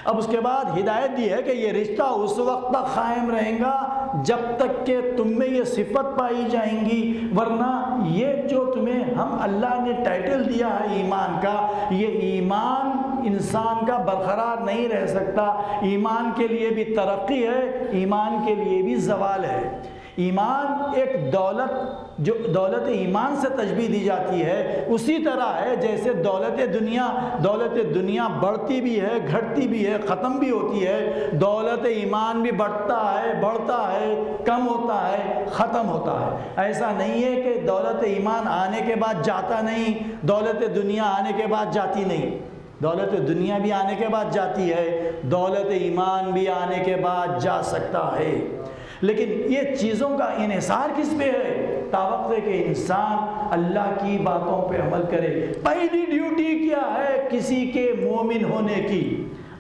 اب اس کے بعد ہدایت دی ہے کہ یہ رشتہ اس وقت تک قائم رہے گا جب تک کہ تم میں یہ صفت پائی جائیں گی، ورنہ یہ جو تمہیں ہم اللہ نے ٹائٹل دیا ہے ایمان کا، یہ ایمان انسان کا برقرار نہیں رہ سکتا۔ ایمان کے لیے بھی ترقی ہے، ایمان کے لیے بھی زوال ہے۔ ایمان ایک دولت جو دولت ایمان سے تشبیہ دی جاتی ہے، اسی طرح ہے جیسے دولت دنیا بڑھتی بھی ہے، گھٹتی بھی ہے، ختم بھی ہوتی ہے، دولت ایمان بھی بڑھتا ہے، کم ہوتا ہے، ختم ہوتا ہے۔ ایسا نہیں ہے کہ دولت ایمان آنے کے بعد جاتا نہیں، دولت دنیا آنے کے بعد جاتی نہیں۔ دولت دنیا بھی آنے کے بعد جاتی ہے، دولت ایمان بھی آنے کے بعد جا سکتا ہے، لیکن یہ چیزوں کا انحصار کس پہ ہے؟ تاوقت کہ انسان اللہ کی باتوں پہ عمل کرے۔ پہلی ڈیوٹی کیا ہے کسی کے مومن ہونے کی؟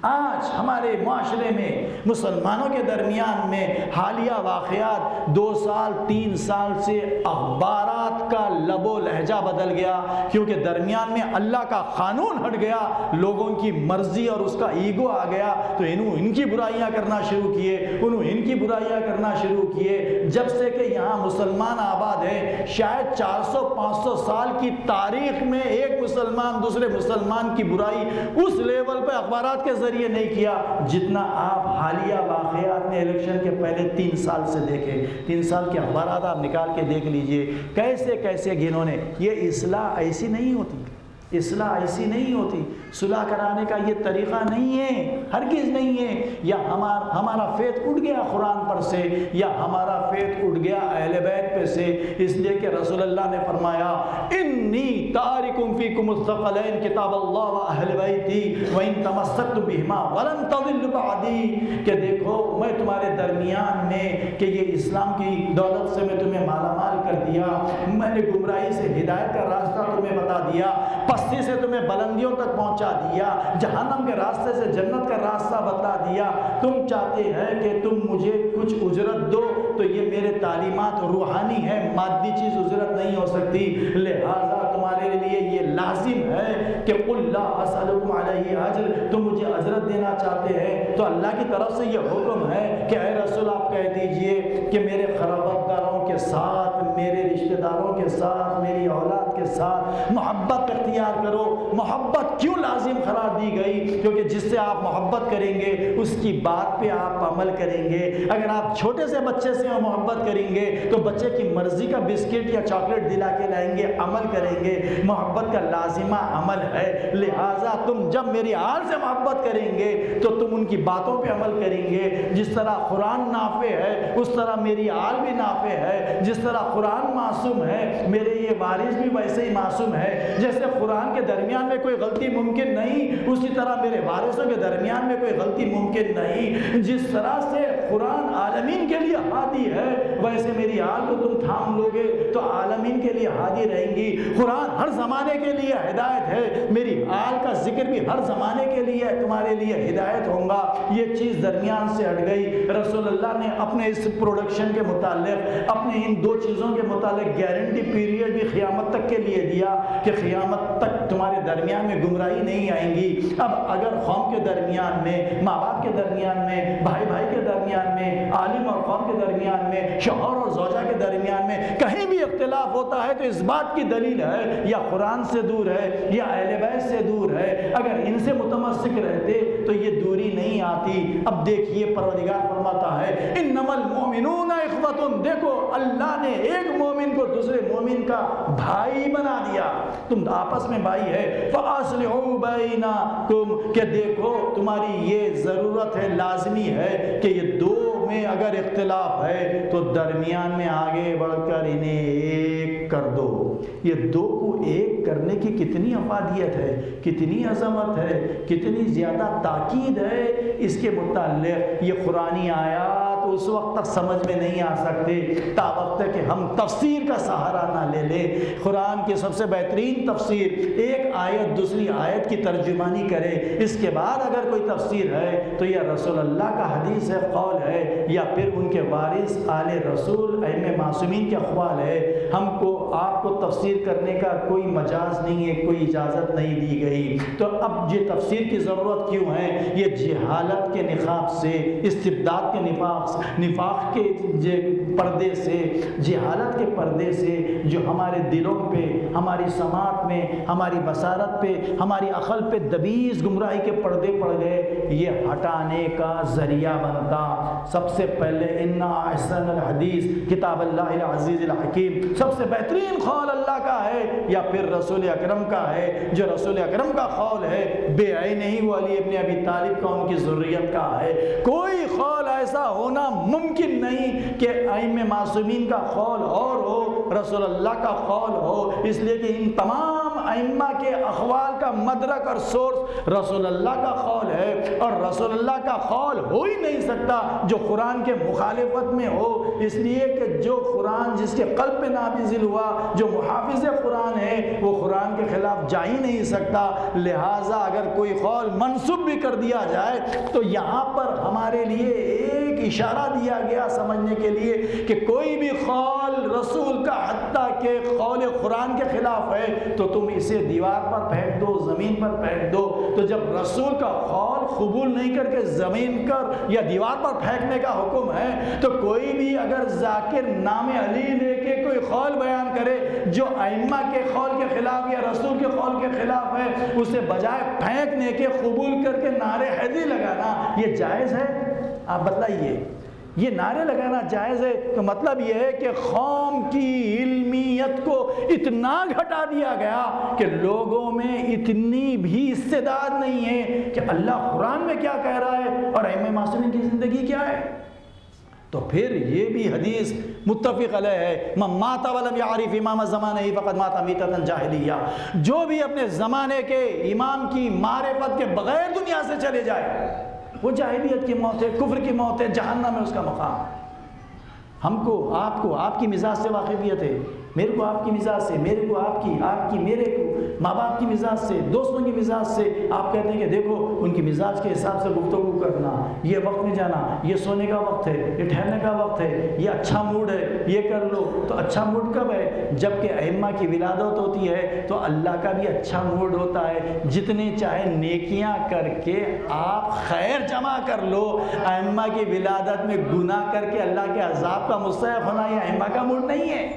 آج ہمارے معاشرے میں مسلمانوں کے درمیان میں حالیہ واقعات 2 سال 3 سال سے اخبارات کا لب و لہجہ بدل گیا، کیونکہ درمیان میں اللہ کا قانون ہٹ گیا، لوگوں کی مرضی اور اس کا ایگو آ گیا، تو ان کی برائیاں کرنا شروع کیے، جب سے کہ یہاں مسلمان آباد ہے، شاید 400-500 سال کی تاریخ میں ایک مسلمان دوسرے مسلمان کی برائی اس لیول پہ اخبارات کے ذریعے نہیں کیا جتنا آپ حالیہ واقعات میں الیکشن کے پہلے 3 سال سے دیکھیں۔ 3 سال کے اخبارات آپ نکال کے دیکھ لیجئے، کیسے کیسے گھنونے۔ یہ اصلاح ایسی نہیں ہوتی، صلح کرانے کا یہ طریقہ نہیں ہے، ہرگز نہیں ہے۔ یا ہمارا فیت اٹھ گیا قرآن پر سے، یا ہمارا فیت اٹھ گیا اہل بیت پہ سے، اس لیے کہ رسول اللہ نے فرمایا انی تارکم فیکم الثقلین کتاب اللہ و اہل بیتی وان تمسکتم بہما ولن تضلوا بعدی، کہ دیکھو میں تمہارے درمیان میں کہ یہ اسلام کی دولت سے میں تمہیں مالا مال کر دیا، میں نے گمراہی سے ہدایت کا راستہ تمہیں بتا دیا، پستی سے تمہیں بلندیوں تک پہنچا دیا، جہنم کے راستے سے جنت کا راستہ بتا دیا، تم چاہتے ہیں کہ تم مجھے کچھ اجرت دو، تو یہ میرے تعلیمات روحانی ہے، مادی چیز اجرت نہیں ہو سکتی، لہذا تمہارے لیے یہ لازم ہے کہ قل لا اسألکم علیہ اجر، تم مجھے اجرت دینا چاہتے ہیں تو اللہ کی طرف سے یہ حکم ہے کہ اے رسول آپ کہہ دیجئے کہ میرے قرابت داروں کے ساتھ، میرے رشتہ داروں کے ساتھ، میری اولاد کے ساتھ محبت اختیار کرو۔ محبت کیوں لازم قرار دی گئی؟ کیونکہ جس سے آپ محبت کریں گے اس کی بات پہ آپ عمل کریں گے۔ اگر آپ چھوٹے سے بچے سے محبت کریں گے تو بچے کی مرضی کا بسکٹ یا چاکلیٹ دلا کے لائیں گے، عمل کریں گے۔ محبت کا لازمہ عمل ہے، لہٰذا تم جب میری آل سے محبت کریں گے تو تم ان کی باتوں پہ عمل کریں گے۔ جس طرح قرآن نافع ہے اس طرح میری آل بھی نافع ہے، جس طرح قرآن معصوم ہے میرے یہ وارث بھی ویسے ہی معصوم ہے۔ جیسے قرآن کے درمیان میں کوئی غلطی ممکن نہیں، اسی طرح میرے وارثوں کے درمیان میں کوئی غلطی ممکن نہیں۔ جس طرح سے قرآن عالمین کے لیے ہادی ہے ویسے میری آل کو تم تھام لو گے تو عالمین کے لیے ہادی رہیں گی۔ قرآن ہر زمانے کے لیے ہدایت ہے، میری آل کا ذکر بھی ہر زمانے کے لیے تمہارے لیے ہدایت ہوگا۔ یہ چیز درمیان سے ہٹ گئی۔ رسول اللہ نے اپنے اس پروڈکشن کے متعلق، اپنے ان 2 چیزوں کے متعلق گارنٹی پیریڈ بھی قیامت تک کے لیے دیا کہ قیامت تک تمہارے درمیان میں گمراہی نہیں آئیں گی۔ اب اگر قوم کے درمیان میں، ماں باپ کے درمیان میں، بھائی بھائی کے درمیان میں، عالم اور قوم کے درمیان میں، شوہر اور زوجہ کے درمیان میں کہیں بھی اختلاف ہوتا ہے تو اس بات کی دلیل ہے یا قرآن سے دور ہے یا اہل بیت سے دور ہے۔ اگر ان سے متمسک رہتے تو یہ دوری نہیں آتی۔ اب دیکھیے پروردگار فرماتا ہے انما المؤمنون اخوۃ، دیکھو اللہ نے ایک مومن کو دوسرے مومن کا بھائی بنا دیا، تم آپس میں بھائی ہے۔ فاصلحوا بینکم، کہ دیکھو تمہاری یہ ضرورت ہے، لازمی ہے کہ یہ 2 میں اگر اختلاف ہے تو درمیان میں آگے بڑھ کر انہیں ایک ایک کر دو۔ یہ دو کو ایک کرنے کی کتنی افادیت ہے، کتنی عظمت ہے، کتنی زیادہ تاکید ہے اس کے متعلق۔ یہ قرآنی آیات اس وقت تک سمجھ میں نہیں آ سکتے تا وقت کہ ہم تفسیر کا سہارا نہ لے لیں۔ قرآن کی سب سے بہترین تفسیر ایک آیت دوسری آیت کی ترجمانی کرے، اس کے بعد اگر کوئی تفسیر ہے تو یہ رسول اللہ کا حدیث ہے، قول ہے، یا پھر ان کے وارث آل رسول ائمہ معصومین کے اقوال ہے۔ ہم کو آپ کو تفسیر کرنے کا کوئی مجاز نہیں ہے، کوئی اجازت نہیں دی گئی۔ تو اب یہ تفسیر کی ضرورت کیوں ہے؟ یہ جہالت کے نقاب سے، استبداد کے نفاق کے پردے سے، جہالت کے پردے سے جو ہمارے دلوں پہ، ہماری سماعت میں، ہماری بصارت پہ، ہماری عقل پہ دبیز گمراہی کے پردے پڑ گئے، یہ ہٹانے کا ذریعہ بنتا۔ سب سے پہلے اِنَّا أَحْسَنَ الْحَدِيثِ کتاب اللہ العزیز الحکیم، سب سے بہترین قول اللہ کا ہے یا پھر رسول اکرم کا ہے؟ جو رسول اکرم کا قول ہے بے عین نہیں، وہ علی ابن ابی طالب کا، ان کی ذریت کا ہے۔ کوئی قول ایسا ہونا ممکن نہیں کہ ائمہ معصومین کا قول اور ہو، رسول اللہ کا قول ہو، اس لیے کہ ان تمام ائمہ کے اقوال کا مدرک اور سورس رسول اللہ کا قول ہے، اور رسول اللہ کا قول ہو ہی نہیں سکتا جو قرآن کے مخالفت میں ہو، اس لیے کہ جو قرآن جس کے قلب پہ نازل ہوا، جو محافظ قرآن ہے، وہ قرآن کے خلاف جا ہی نہیں سکتا۔ لہٰذا اگر کوئی قول منسوب بھی کر دیا جائے تو یہاں پر ہمارے لیے ایک اشارہ دیا گیا سمجھنے کے لیے کہ کوئی بھی قول رسول کا حتیٰ کہ قول قرآن کے خلاف ہے تو تم اسے دیوار پر پھینک دو، زمین پر پھینک دو۔ تو جب رسول کا قول قبول نہیں کر کے زمین پر یا دیوار پر پھینکنے کا حکم ہے، تو کوئی بھی اگر ذاکر نام علی لے کے کوئی قول بیان کرے جو ائمہ کے قول کے خلاف یا رسول کے قول کے خلاف ہے، اسے بجائے پھینکنے کے قبول کر کے نعرے حیدری لگانا یہ جائز ہے؟ آپ بتلائیے، یہ نعرے لگانا جائز ہے؟ تو مطلب یہ ہے کہ قوم کی علمیت کو اتنا گھٹا دیا گیا کہ لوگوں میں اتنی بھی استعداد نہیں ہے کہ اللہ قرآن میں کیا کہہ رہا ہے اور ائمہ معصومین کی زندگی کیا ہے۔ تو پھر یہ بھی حدیث متفق علیہ ہے، من مات ولم یعرف امام زمانہ فقد مات میتۃ جاہلیہ، جو بھی اپنے زمانے کے امام کی معرفت کے بغیر دنیا سے چلے جائے وہ جاہلیت کی موت ہے، کفر کی موت ہے، جہنم میں اس کا مقام۔ ہم کو آپ کی مزاج سے واقفیت ہے، میرے کو آپ کی مزاج سے، میرے کو آپ کی میرے کو، ماں باپ کی مزاج سے، دوستوں کی مزاج سے۔ آپ کہتے ہیں کہ دیکھو ان کی مزاج کے حساب سے گفتگو کرنا، یہ وقت میں جانا، یہ سونے کا وقت ہے، یہ ٹھہرنے کا وقت ہے، یہ اچھا موڈ ہے، یہ کر لو۔ تو اچھا موڈ کب ہے؟ جب کہ ائمہ کی ولادت ہوتی ہے تو اللہ کا بھی اچھا موڈ ہوتا ہے، جتنے چاہے نیکیاں کر کے آپ خیر جمع کر لو۔ ائمہ کی ولادت میں گناہ کر کے اللہ کے عذاب کا مستحق ہونا یہ ائمہ کا موڈ نہیں ہے،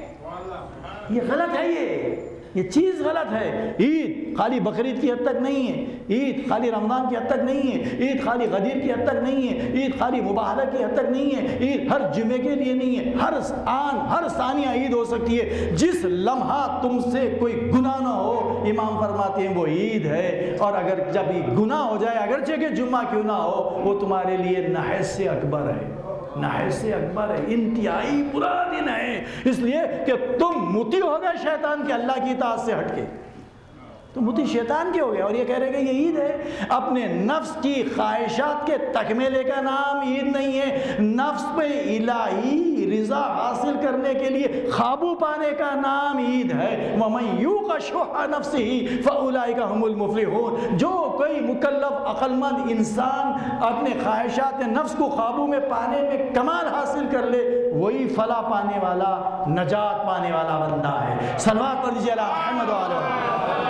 یہ غلط ہے، یہ چیز غلط ہے۔ عید خالی بقرعید کی حد تک نہیں ہے، عید خالی رمضان کی حد تک نہیں ہے، عید خالی غدیر کی حد تک نہیں ہے، عید خالی مباہلہ کی حد تک نہیں ہے، عید ہر جمعے کے لیے نہیں ہے، ہر آن ہر ثانیہ عید ہو سکتی ہے۔ جس لمحہ تم سے کوئی گناہ نہ ہو، امام فرماتے ہیں وہ عید ہے، اور اگر جب گناہ ہو جائے اگرچہ کہ جمعہ کیوں نہ ہو، وہ تمہارے لیے نحس سے اکبر ہے، نحس سے اکبر ہے، انتہائی برا دن ہے، اس لیے کہ تم مطیع ہو گئے شیطان کے، اللہ کی اطاعت سے ہٹ کے تو مطیع شیطان کے ہو گئے، اور یہ کہہ رہے کہ یہ عید ہے۔ اپنے نفس کی خواہشات کے تکمیلے کا نام عید نہیں ہے، نفس پہ الہی رضا حاصل کرنے کے لیے قابو پانے کا نام عید ہے۔ وَمَن یُوقَ شُحَّ نَفْسِهِ فَأُولَٰئِکَ هُمُ الْمُفْلِحُونَ، جو کوئی مکلف عقل مند انسان اپنے خواہشات نفس کو قابو میں پانے میں کمال حاصل کر لے، وہی فلاح پانے والا، نجات پانے والا بندہ ہے۔ صلوات پڑھ لیجیے علی محمد و آلہ محمد۔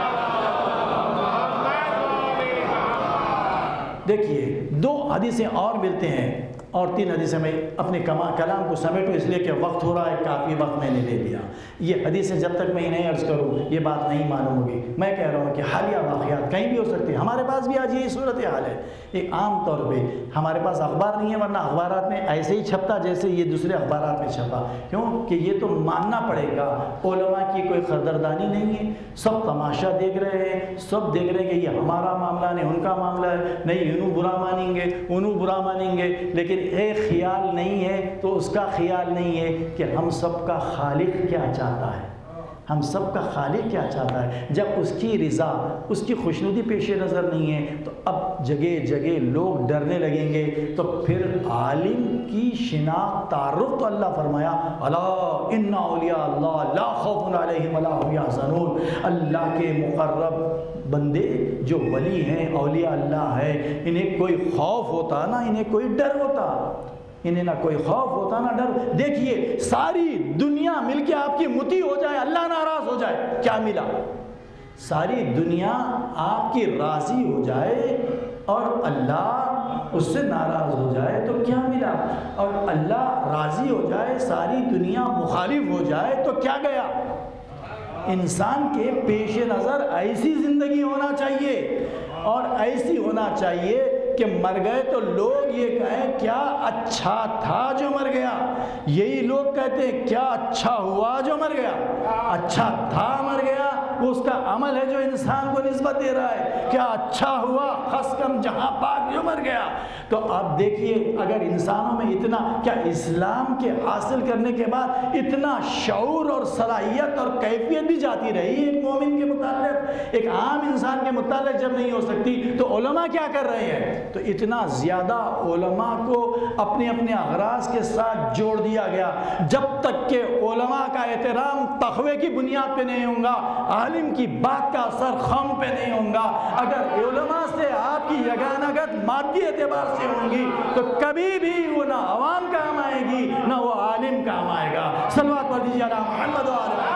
دیکھیے دو حدیثیں اور ملتے ہیں اور تین حدیثیں میں اپنے کلام کو سمیٹوں، اس لیے کہ وقت ہو رہا ہے، کافی وقت میں نے لے لیا۔ یہ حدیثیں جب تک میں انہیں عرض کروں یہ بات نہیں معلوم ہوگی۔ میں کہہ رہا ہوں کہ حالیہ واقعات کہیں بھی ہو سکتے ہیں، ہمارے پاس بھی آج یہی صورتحال ہے۔ ایک عام طور پہ ہمارے پاس اخبار نہیں ہے، ورنہ اخبارات میں ایسے ہی چھپتا جیسے یہ دوسرے اخبارات میں چھپا، کیوں کہ یہ تو ماننا پڑے گا علماء کی کوئی قدردانی نہیں ہے، سب تماشا دیکھ رہے ہیں، سب دیکھ رہے ہیں کہ یہ ہمارا معاملہ نہیں ان کا معاملہ ہے، نہیں انہوں برا مانیں گے انہوں برا مانیں گے، لیکن ایک خیال نہیں ہے تو اس کا خیال نہیں ہے کہ ہم سب کا خالق کیا چاہتا ہے، ہم سب کا خالق کیا چاہتا ہے؟ جب اس کی رضا، اس کی خوشنودی پیش نظر نہیں ہے تو اب جگہ جگہ لوگ ڈرنے لگیں گے، تو پھر عالم کی شناخت تعارف تو اللہ فرمایا الا ان اولیاء اللہ لا خوف علیہم ولا هم یحزنون، اللہ کے مقرب بندے جو ولی ہیں، اولیاء اللہ ہے، انہیں کوئی خوف ہوتا نہ انہیں کوئی ڈر ہوتا، انہیں نہ کوئی خوف ہوتا نہ ڈر۔ دیکھیے ساری دنیا مل کے آپ کی مطیع ہو جائے، اللہ ناراض ہو جائے، کیا ملا؟ ساری دنیا آپ کی راضی ہو جائے اور اللہ اس سے ناراض ہو جائے تو کیا ملا؟ اور اللہ راضی ہو جائے، ساری دنیا مخالف ہو جائے تو کیا گیا؟ انسان کے پیش نظر ایسی زندگی ہونا چاہیے، اور ایسی ہونا چاہیے کہ مر گئے تو لوگ یہ کہیں کیا اچھا تھا جو مر گیا۔ یہی لوگ کہتے ہیں کیا اچھا ہوا جو مر گیا۔ اچھا تھا مر گیا، وہ اس کا عمل ہے جو انسان کو نسبت دے رہا ہے۔ کیا اچھا ہوا خس کم جہاں پاک جو مر گیا۔ تو اب دیکھیے اگر انسانوں میں اتنا، کیا اسلام کے حاصل کرنے کے بعد اتنا شعور اور صلاحیت اور کیفیت بھی جاتی رہی ایک مومن کے متعلق، ایک عام انسان کے متعلق جب نہیں ہو سکتی تو علماء کیا کر رہے ہیں؟ تو اتنا زیادہ علماء کو اپنے اپنے اغراض کے ساتھ جوڑ دیا گیا۔ جب تک کہ علماء کا احترام تقوی کی بنیاد پہ نہیں ہوگا، عالم کی بات کا اثر قوم پہ نہیں ہوگا، اگر علماء سے آپ کی یگانگت مادی اعتبار سے ہوں گی تو کبھی بھی وہ نہ عوام کام آئے گی نہ وہ عالم کام آئے گا۔ صلوات پڑھ دیجیے علی محمد و آل محمد۔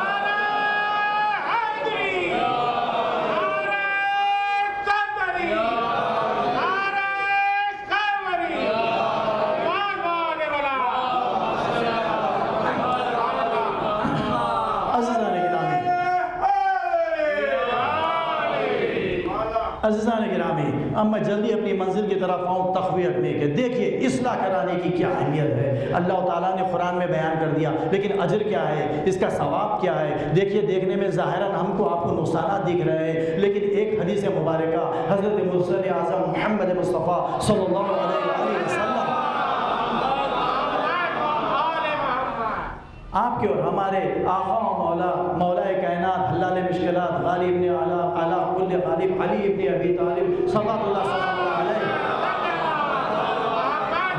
عزیزان گرامی، اب میں جلدی اپنی منزل کی طرف آؤں تقویت میں کہ دیکھیے اصلاح کرانے کی کیا اہمیت ہے۔ اللہ تعالیٰ نے قرآن میں بیان کر دیا، لیکن اجر کیا ہے، اس کا ثواب کیا ہے؟ دیکھیے دیکھنے میں ظاہراً ہم کو آپ کو نقصانات دکھ رہے ہیں، لیکن ایک حدیث مبارکہ حضرت مرسل اعظم محمد مصطفیٰ صلی اللہ علیہ وسلم آپ کے اور ہمارے آقا و مولا کائنات حلال مشکلات غالب ابن علی کل غالب علی ابن ابی طالب صلی اللہ علیہ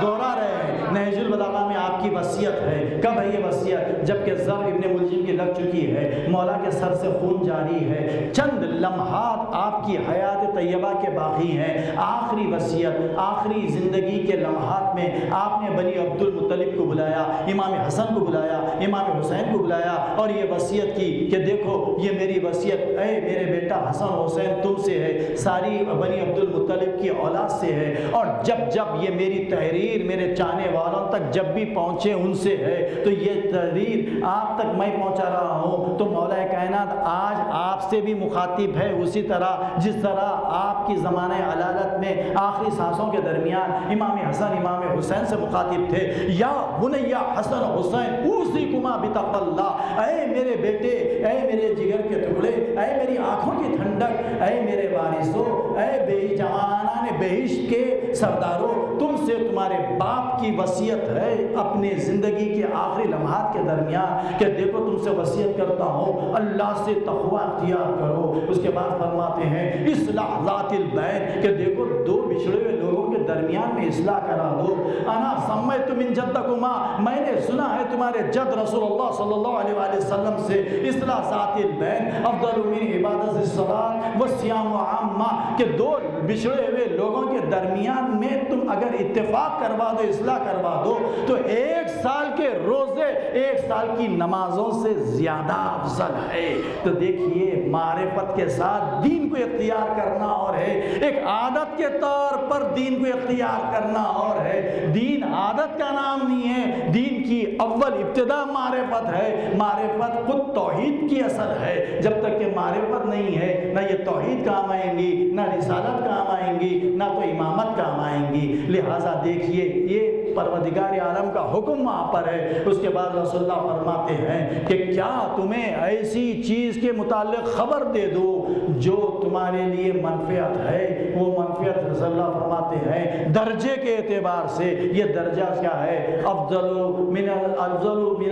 دوہرا رہے ہیں۔ نہج البلاغہ میں آپ کی وصیت ہے، کب ہے یہ وصیت؟ جبکہ ذر ابن ملجم کی لگ چکی ہے، مولا کے سر سے خون جاری ہے، چند لمحات آپ کی حیات طیبہ کے باقی ہیں، آخری وصیت، آخری زندگی کے لمحات میں آپ نے بنی عبد المطلب کو بلایا، امام حسن کو بلایا، امام حسین کو بلایا اور یہ وصیت کی کہ دیکھو یہ میری وصیت، اے میرے بیٹا حسن حسین تم سے ہے، ساری بنی عبد المطلب کی اولاد سے ہے، اور جب جب یہ میری تحریر میرے چاہنے والوں تک جب بھی پہنچے ان سے ہے، تو یہ تحریر آپ تک میں پہنچا رہا ہوں۔ تو مولا کائنات آج آپ سے بھی مخاطب ہے اسی طرح جس طرح آپ کی زمانہ علالت میں آخری سانسوں کے درمیان امام حسن امام حسین سے مخاطب تھے۔ یا بنیا حسن حسین اوصیکما بتقوی اللہ، اے میرے بیٹے، اے میرے جگر کے ٹکڑے، اے میری آنکھوں کی ٹھنڈک، اے میرے وارثوں، اے جوانان بہشت کے سرداروں، تم سے تمہارے باپ کی وصیت ہے اپنے زندگی کے آخری لمحات کے درمیان کہ دیکھو تم سے وصیت کرتا ہوں اللہ سے تقوی اختیار کرو۔ اس کے بعد فرماتے ہیں اصلاح ذات البین کہ دیکھو دو بچھڑے ہوئے لوگوں کے درمیان میں اصلاح کرا دو۔ انا سمیت من جدکما، میں نے سنا ہے تمہارے جد رسول اللہ صلی اللہ علیہ وآلہ وسلم سے اصلاح ذات البین افضل من عبادت الصلاۃ والصیام عامہ کہ دو بچھڑے ہوئے لوگوں کے درمیان میں تم اگر اتفاق کروا دو، اصلاح کروا دو تو ایک سال کے روزے ایک سال کی نمازوں سے زیادہ افضل ہے۔ تو دیکھیے معرفت کے ساتھ دین کو اختیار کرنا اور ہے، ایک عادت کے طور پر دین کو اختیار کرنا اور ہے۔ دین عادت کا نام نہیں ہے، دین کی اول ابتدا معرفت ہے، معرفت خود توحید کی اصل ہے۔ جب تک کہ معرفت نہیں ہے نہ یہ توحید کام آئیں گی، نہ رسالت کام آئیں گی، نہ تو امامت کام آئیں گی۔ لہٰذا دیکھیے یہ پروردگار عالم کا حکم وہاں پر ہے۔ اس کے بعد رسول اللہ فرماتے ہیں کہ کیا تمہیں ایسی چیز کے متعلق خبر دے دو جو تمہارے لیے منفعت ہے، وہ منفعت رضی اللہ فرماتے ہیں درجے کے اعتبار سے یہ درجہ کیا ہے؟ افضل من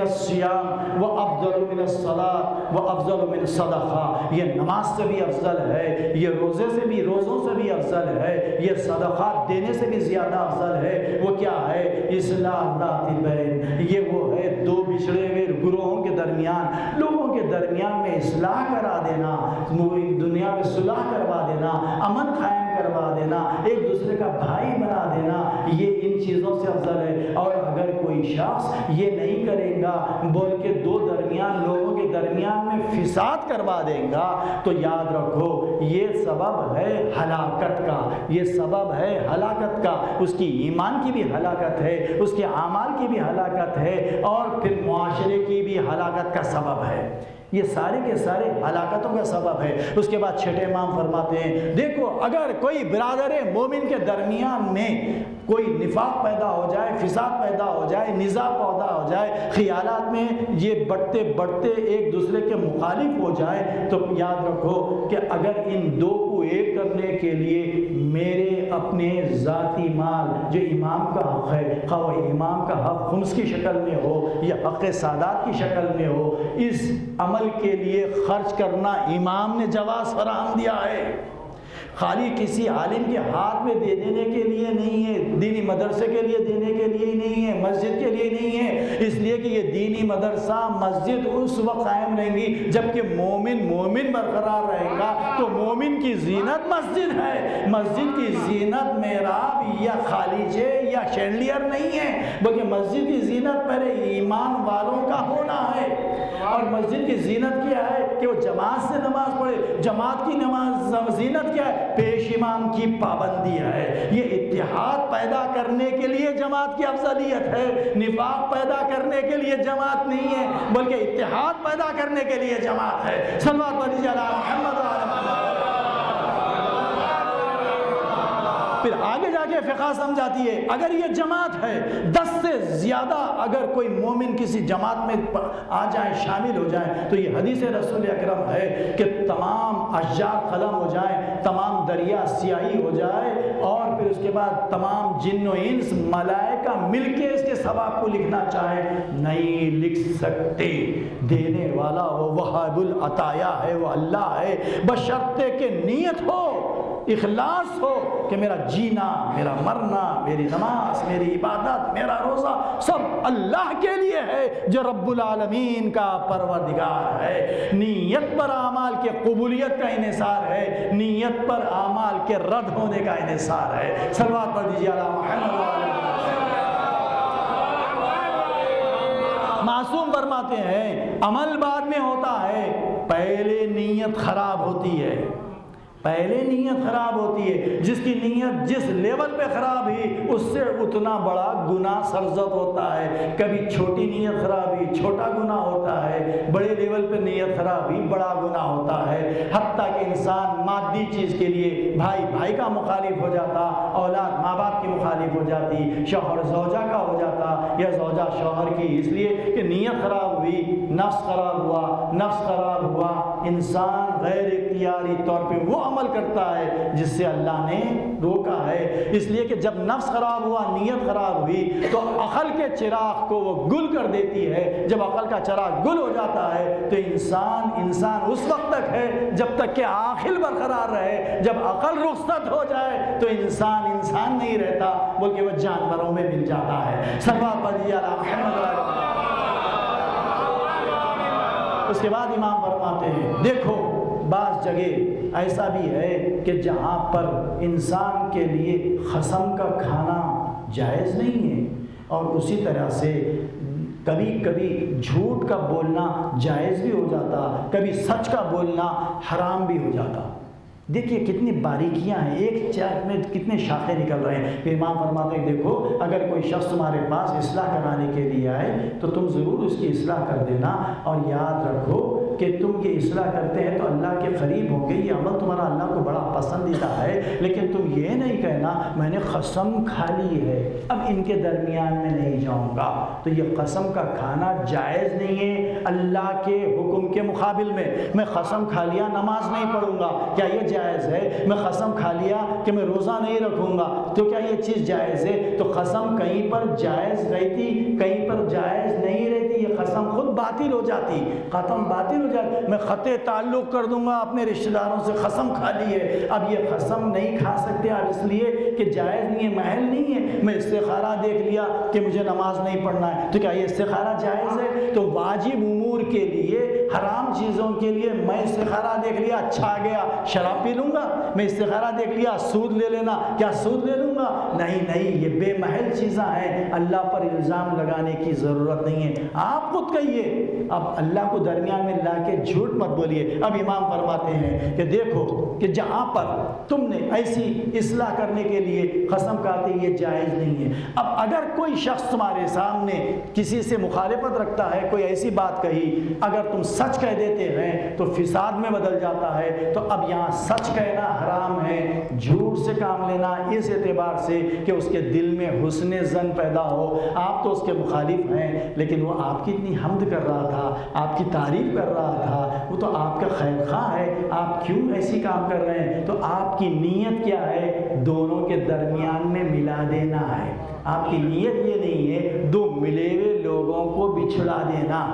الصیام و افضل من الصلاۃ و افضل من صدقہ، یہ نماز سے بھی افضل ہے، یہ روزوں سے بھی افضل ہے، یہ صدقات دینے سے بھی زیادہ افضل ہے۔ وہ کیا ہے؟ اصلاح ذات البین، یہ وہ ہے دو بچھڑے ہوئے گروہوں کے درمیان، لوگوں کے درمیان میں اصلاح کرا دینا، دنیا میں صلح کروا دینا، امن قائم کروا دینا، ایک دوسرے کا بھائی بنا دینا، یہ ان چیزوں سے افضل ہے۔ اور اگر کوئی شخص یہ نہیں کرے گا بول کے لوگوں کے درمیان میں فساد کروا دے گا تو یاد رکھو یہ سبب ہے ہلاکت کا، یہ سبب ہے ہلاکت کا، اس کی ایمان کی بھی ہلاکت ہے، اس کے اعمال کی بھی ہلاکت ہے، اور پھر معاشرے کی بھی ہلاکت کا سبب ہے۔ یہ سارے کے سارے ہلاکتوں کا سبب ہے۔ اس کے بعد چھٹے امام فرماتے ہیں دیکھو اگر کوئی برادر مومن کے درمیان میں کوئی نفاق پیدا ہو جائے، فساد پیدا ہو جائے، نزاع پیدا ہو جائے، خیالات میں یہ بڑھتے بڑھتے ایک دوسرے کے مخالف ہو جائے، تو یاد رکھو کہ اگر ان دو کو ایک کرنے کے لیے میرے اپنے ذاتی مال جو امام کا حق ہے، خواہ وہ امام کا حق خمس کی شکل میں ہو یا حق سادات کی شکل میں ہو، اس عمل کے لیے خرچ کرنا امام نے جواز فراہم دیا ہے۔ خالی کسی عالم کے ہاتھ میں دے دینے کے لیے نہیں ہے، دینی مدرسے کے لیے دینے کے لیے نہیں ہے، مسجد کے لیے نہیں ہے، اس لیے کہ یہ دینی مدرسہ مسجد اس وقت قائم رہیں گی جبکہ مومن برقرار رہے گا۔ تو مومن کی زینت مسجد ہے، مسجد کی زینت محراب یا خالیچے یا شینڈلیئر نہیں ہے، بلکہ مسجد کی زینت پہلے ایمان والوں کا ہونا ہے۔ اور مسجد کی زینت کیا ہے کہ وہ جماعت سے نماز پڑھے، جماعت کی نماز زینت کیا ہے؟ پیش امام کی پابندی ہے۔ یہ اتحاد پیدا کرنے کے لیے جماعت کی افضلیت ہے، نفاق پیدا کرنے کے لیے جماعت نہیں ہے بلکہ اتحاد پیدا کرنے کے لیے جماعت ہے۔ صلوات علی محمد و علی محمد۔ پھر آگے جا کے فقہ سمجھاتی ہے اگر یہ جماعت ہے 10 سے زیادہ اگر کوئی مومن کسی جماعت میں آ جائیں، شامل ہو جائیں، تو یہ حدیث رسول اکرم ہے کہ تمام اشجار قلم ہو جائیں، تمام دریا سیاہی ہو جائے، اور پھر اس کے بعد تمام جن و انس ملائکہ مل کے اس کے ثواب کو لکھنا چاہیں، نہیں لکھ سکتے۔ دینے والا وہ وہاب العطایا ہے، وہ اللہ ہے، بشرطے کہ نیت ہو، اخلاص ہو کہ میرا جینا، میرا مرنا، میری نماز، میری عبادت، میرا روزہ سب اللہ کے لیے ہے جو رب العالمین کا پروردگار ہے۔ نیت پر اعمال کے قبولیت کا انحصار ہے، نیت پر اعمال کے رد ہونے کا انحصار ہے۔ صلوات پڑھ دیجیے علی محمد و علی محمد۔ معصوم فرماتے ہیں عمل بعد میں ہوتا ہے، پہلے نیت خراب ہوتی ہے، پہلے نیت خراب ہوتی ہے۔ جس کی نیت جس لیول پہ خراب ہوئی اس سے اتنا بڑا گناہ سرزد ہوتا ہے۔ کبھی چھوٹی نیت خراب ہوئی چھوٹا گناہ ہوتا ہے، بڑے لیول پہ نیت خراب ہوئی بڑا گناہ ہوتا ہے۔ حتیٰ کہ انسان مادی چیز کے لیے بھائی کا مخالف ہو جاتا، اولاد ماں باپ کی مخالف ہو جاتی، شوہر زوجہ کا ہو جاتا یا زوجہ شوہر کی، اس لیے کہ نیت خراب ہوئی، نفس خراب ہوا، انسان غیر اختیاری طور پہ وہ عمل کرتا ہے جس سے اللہ نے روکا ہے۔ اس لیے کہ جب نفس خراب ہوا، نیت خراب ہوئی، تو عقل کے چراغ کو وہ گل کر دیتی ہے۔ جب عقل کا چراغ گل ہو جاتا ہے تو انسان اس وقت تک ہے جب تک کہ عاقل برقرار رہے۔ جب عقل رخصت ہو جائے تو انسان نہیں رہتا بلکہ وہ جانوروں میں مل جاتا ہے۔ صلوات پڑھیے علی محمد۔ اس کے بعد امام فرماتے ہیں دیکھو بعض جگہ ایسا بھی ہے کہ جہاں پر انسان کے لیے قسم کا کھانا جائز نہیں ہے، اور اسی طرح سے کبھی کبھی جھوٹ کا بولنا جائز بھی ہو جاتا، کبھی سچ کا بولنا حرام بھی ہو جاتا۔ دیکھیے کتنی باریکیاں ہیں، ایک چیز میں کتنے شاخیں نکل رہے ہیں۔ پھر امام فرماتے ہیں دیکھو اگر کوئی شخص تمہارے پاس اصلاح کرانے کے لیے آئے تو تم ضرور اس کی اصلاح کر دینا، اور یاد رکھو کہ تم یہ اصلاح کرتے ہیں تو اللہ کے قریب ہوں گے، یہ عمل تمہارا اللہ کو بڑا پسندیدہ ہے، لیکن تم یہ نہیں کہنا میں نے قسم کھا لی ہے اب ان کے درمیان میں نہیں جاؤں گا۔ تو یہ قسم کا کھانا جائز نہیں ہے اللہ کے حکم کے مقابل میں قسم کھا لیا نماز نہیں پڑھوں گا، کیا یہ جائز ہے؟ میں قسم کھا لیا کہ میں روزہ نہیں رکھوں گا، تو کیا یہ چیز جائز ہے؟ تو قسم کہیں پر جائز رہتی، کہیں پر جائز نہیں رہتی، یہ قسم خود باطل ہو جاتی، قسم باطل ہو جاتی۔ میں قطع تعلق کر دوں گا اپنے رشتہ داروں سے، قسم کھا لی ہے، اب یہ قسم نہیں کھا سکتے آپ اس لیے کہ جائز نہیں ہے، محل نہیں ہے۔ میں استخارہ دیکھ لیا کہ مجھے نماز نہیں پڑھنا ہے، تو کیا یہ استخارہ جائز ہے؟ تو واجب امور کے لیے، حرام چیزوں کے لیے میں استخارہ دیکھ لیا اچھا آ گیا شراب پی لوں گا، میں استخارہ دیکھ لیا سود لے لینا، کیا سود لے لوں گا؟ نہیں، یہ بے محل چیزاں ہیں، اللہ پر الزام لگانے کی ضرورت نہیں ہے۔ آپ خود کہیے، اب اللہ کو درمیان میں لا کے جھوٹ مت بولیے۔ اب امام فرماتے ہیں کہ دیکھو کہ جہاں پر تم نے ایسی اصلاح کرنے کے لیے قسم کھاتے یہ جائز نہیں ہے، اب اگر کوئی شخص تمہارے سامنے کسی سے مخالفت رکھتا ہے، کوئی ایسی بات کہی، اگر تم سچ کہہ دیتے ہیں تو فساد میں بدل جاتا ہے، تو اب یہاں سچ کہنا حرام ہے، جھوٹ سے کام لینا اس اعتبار سے کہ اس کے دل میں حسن ظن پیدا ہو، آپ تو اس کے مخالف ہیں لیکن وہ آپ کی اتنی حمد کر رہا تھا، آپ کی تعریف کر رہا تھا، وہ تو آپ کا خیر خواہ ہے، آپ کیوں ایسی کام کر رہے ہیں؟ تو آپ کی نیت کیا ہے؟ دونوں کے درمیان میں ملا دینا ہے، آپ کی نیت یہ نہیں ہے دو ملے ہوئے لوگوں کو بچھڑا دینا،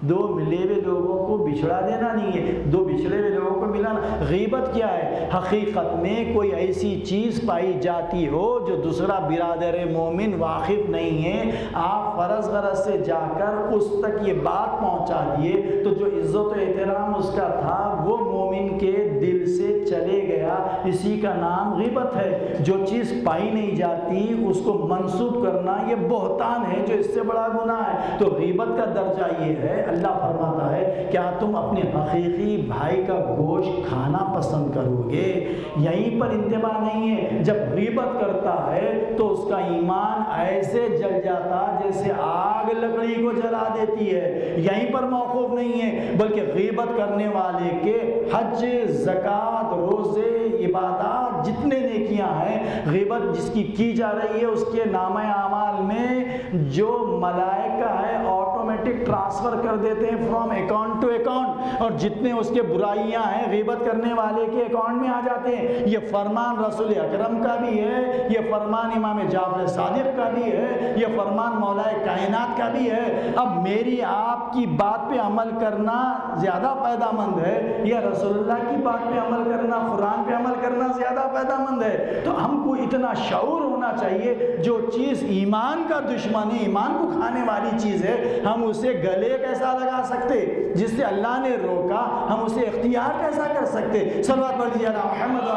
دو ملے ہوئے لوگوں کو بچھڑا دینا نہیں ہے، دو بچھڑے ہوئے لوگوں کو ملانا۔ غیبت کیا ہے؟ حقیقت میں کوئی ایسی چیز پائی جاتی ہو جو دوسرا برادر مومن واقف نہیں ہے، آپ فرض غرض سے جا کر اس تک یہ بات پہنچا دیے تو جو عزت و احترام اس کا تھا وہ مومن کے دل سے چلے گیا، اسی کا نام غیبت ہے۔ جو چیز پائی نہیں جاتی اس کو منسوب کرنا یہ بہتان ہے، جو اس سے بڑا گناہ ہے۔ تو غیبت کا درجہ یہ ہے، اللہ فرماتا ہے کیا تم اپنے حقیقی بھائی کا گوشت کھانا پسند کرو گے؟ یہیں پر انتباہ نہیں ہے، جب غیبت کرتا ہے تو اس کا ایمان ایسے جل جاتا جیسے آگ لکڑی کو جلا دیتی ہے، یہیں پر موقوف نہیں ہے، بلکہ غیبت کرنے والے کے حج، زکوٰۃ، روزے، عبادات جتنے نیکیاں ہیں، غیبت جس کی جا رہی ہے اس کے نامہ اعمال میں جو ملائکہ ہے آٹومیٹک ٹرانسفر کر دیتے ہیں فرام اکاؤنٹ ٹو اکاؤنٹ، اور جتنے اس کے برائیاں ہیں غیبت کرنے والے کے اکاؤنٹ میں آ جاتے ہیں۔ یہ فرمان رسول اکرم کا بھی ہے، یہ فرمان امام جعفر صادق کا بھی ہے، یہ فرمان مولا کائنات کا بھی ہے۔ اب میری آپ کی بات پہ عمل کرنا زیادہ فائدہ مند ہے یا رسول اللہ کی بات پہ عمل کرنا، قرآن پہ عمل کرنا زیادہ فائدہ مند ہے؟ تو ہم کو اتنا شعور ہونا چاہیے، جو چیز ایمان کا دشمن ہے، ایمان کو کھانے والی چیز ہے، ہم اسے گلے کیسا لگا سکتے؟ جس سے اللہ نے روکا ہم اسے اختیار کیسا کر سکتے؟ صلوات پڑھ دیجیے اللہ محمد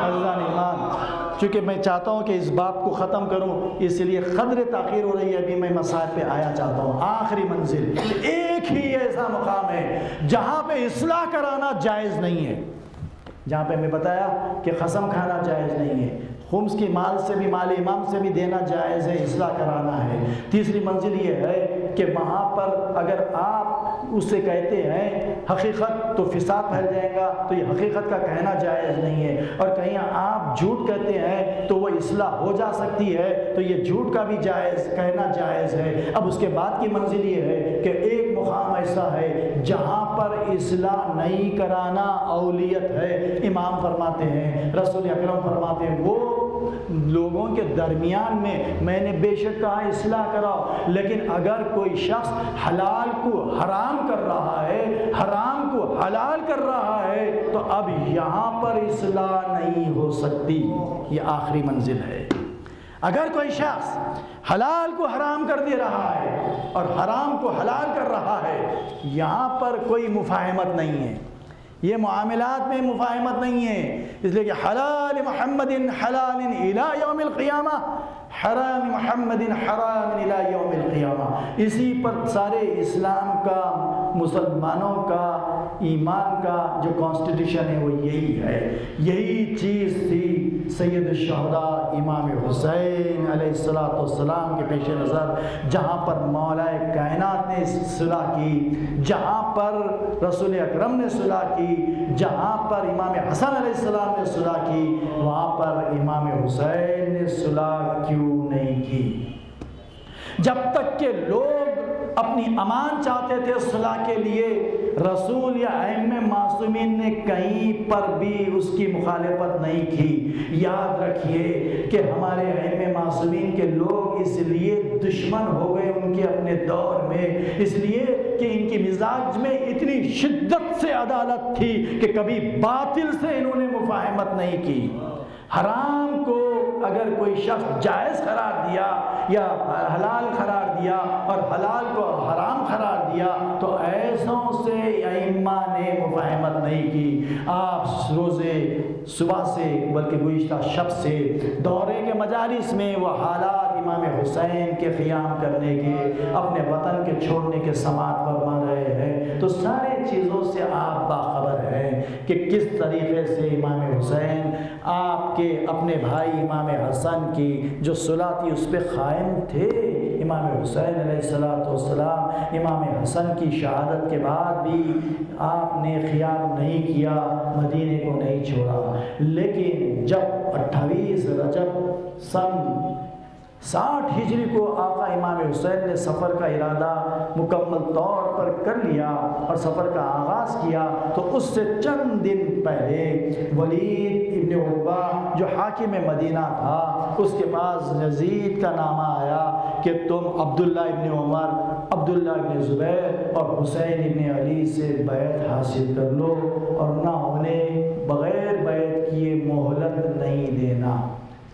عزیزان ایمان۔ چونکہ میں چاہتا ہوں کہ اس باب کو ختم کروں، اس لیے قدر تاخیر ہو رہی ہے، ابھی میں مسائل پہ آیا چاہتا ہوں۔ آخری منزل ایک ہی ایسا مقام ہے جہاں پہ اصلاح کرانا جائز نہیں ہے، جہاں پہ میں بتایا کہ قسم کھانا جائز نہیں ہے، خمس کی مال سے بھی، مال امام سے بھی دینا جائز ہے، اصلاح کرانا ہے۔ تیسری منزل یہ ہے کہ وہاں پر اگر آپ اس سے کہتے ہیں حقیقت تو فساد پھیل جائے گا، تو یہ حقیقت کا کہنا جائز نہیں ہے، اور کہیں آپ جھوٹ کہتے ہیں تو وہ اصلاح ہو جا سکتی ہے، تو یہ جھوٹ کا بھی جائز کہنا جائز ہے۔ اب اس کے بعد کی منزل یہ ہے کہ ایک مقام ایسا ہے جہاں پر اصلاح نہیں کرانا اولیت ہے۔ امام فرماتے ہیں، رسول اکرم فرماتے ہیں، وہ لوگوں کے درمیان میں نے بے شک کہا اصلاح کراؤ، لیکن اگر کوئی شخص حلال کو حرام کر رہا ہے، حرام کو حلال کر رہا ہے، تو اب یہاں پر اصلاح نہیں ہو سکتی۔ یہ آخری منزل ہے۔ اگر کوئی شخص حلال کو حرام کر دے رہا ہے اور حرام کو حلال کر رہا ہے، یہاں پر کوئی مفاہمت نہیں ہے، یہ معاملات میں مفاہمت نہیں ہے، اس لیے کہ حلال محمد حلال الى یوم القیامہ، حرام محمد حرام الى یوم القیامہ، اسی پر سارے اسلام کا مسلمانوں کا ایمان کا جو کانسٹیٹیوشن ہے وہ یہی ہے، یہی چیز تھی سید الشہداء امام حسین علیہ السلام کے پیش نظر، جہاں پر مولا کائنات نے صلح کی، جہاں پر رسول اکرم نے صلح کی، جہاں پر امام حسن علیہ السلام نے صلح کی، وہاں پر امام حسین نے صلح کیوں نہیں کی؟ جب تک کہ لوگ اپنی امان چاہتے تھے صلح کے لیے، رسول یا ائمہ معصومین نے کہیں پر بھی اس کی مخالفت نہیں کی۔ یاد رکھیے کہ ہمارے ائمہ معصومین کے لوگ اس لیے دشمن ہو گئے ان کے اپنے دور میں، اس لیے کہ ان کی مزاج میں اتنی شدت سے عدالت تھی کہ کبھی باطل سے انہوں نے مفاہمت نہیں کی۔ حرام کو اگر کوئی شخص جائز قرار دیا یا حلال قرار دیا اور حلال کو حرام قرار دیا تو ایسوں سے ائمہ نے مفاہمت نہیں کی۔ آپ روزے صبح سے بلکہ گزشتہ شب سے دورے کے مجالس میں وہ حالات امام حسین کے قیام کرنے کے، اپنے وطن کے چھوڑنے کے سماعت فرما رہے ہیں، تو سارے چیزوں سے آپ باخبر ہیں کہ کس طریقے سے امام حسین آپ کے اپنے بھائی امام حسن کی جو صلح تھی اس پہ قائم تھے۔ امام حسین علیہ السلام امام حسن کی شہادت کے بعد بھی آپ نے خیال نہیں کیا، مدینے کو نہیں چھوڑا، لیکن جب 28 رجب سن 60 ہجری کو آقا امام حسین نے سفر کا ارادہ مکمل طور پر کر لیا اور سفر کا آغاز کیا، تو اس سے چند دن پہلے ولید ابن عقبہ جو حاکم مدینہ تھا، اس کے پاس یزید کا نامہ آیا کہ تم عبداللہ ابن عمر، عبداللہ ابن زبیر اور حسین ابن علی سے بیعت حاصل کر لو اور نہ انہیں بغیر بیعت کیے مہلت نہیں دینا۔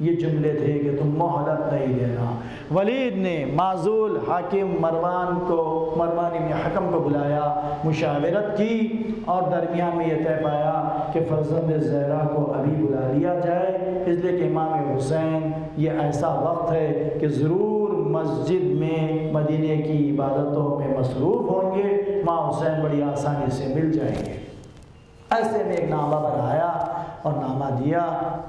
یہ جملے تھے کہ تم مہلت نہیں دینا۔ ولید نے معزول حاکم مروان ابن حکم کو بلایا، مشاورت کی اور درمیان میں یہ طے پایا کہ فرزند زہرا کو ابھی بلا لیا جائے، اس لیے کہ امام حسین یہ ایسا وقت ہے کہ ضرور مسجد میں مدینے کی عبادتوں میں مصروف ہوں گے، ماں حسین بڑی آسانی سے مل جائیں گے۔ ایسے میں ایک نامہ بنایا اور نامہ دیا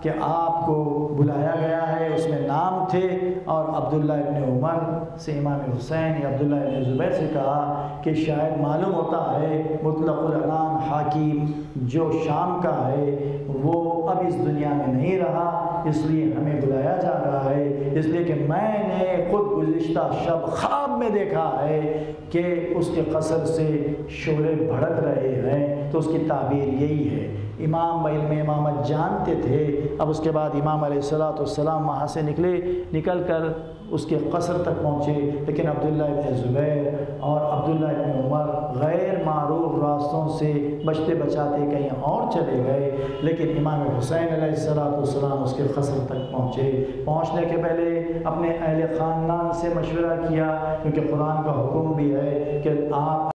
کہ آپ کو بلایا گیا ہے، اس میں نام تھے، اور عبداللہ ابن عمر سے امام حسین یا عبداللہ ابن زبیر سے کہا کہ شاید معلوم ہوتا ہے مطلق العنان حاکم جو شام کا ہے وہ اب اس دنیا میں نہیں رہا، اس لیے ہمیں بلایا جا رہا ہے، اس لیے کہ میں نے خود گزشتہ شب خواب میں دیکھا ہے کہ اس کے قصر سے شعلے بھڑک رہے ہیں، تو اس کی تعبیر یہی ہے۔ امام علم امامت جانتے تھے۔ اب اس کے بعد امام علیہ السلام وہاں سے نکل کر اس کے قصر تک پہنچے، لیکن عبداللہ ابن زبیر اور عبداللہ ابن عمر غیر معروف راستوں سے بچتے بچاتے کہیں اور چلے گئے، لیکن امام حسین علیہ السلام اس کے قصر تک پہنچنے کے پہلے اپنے اہل خاندان سے مشورہ کیا، کیونکہ قرآن کا حکم بھی ہے کہ آپ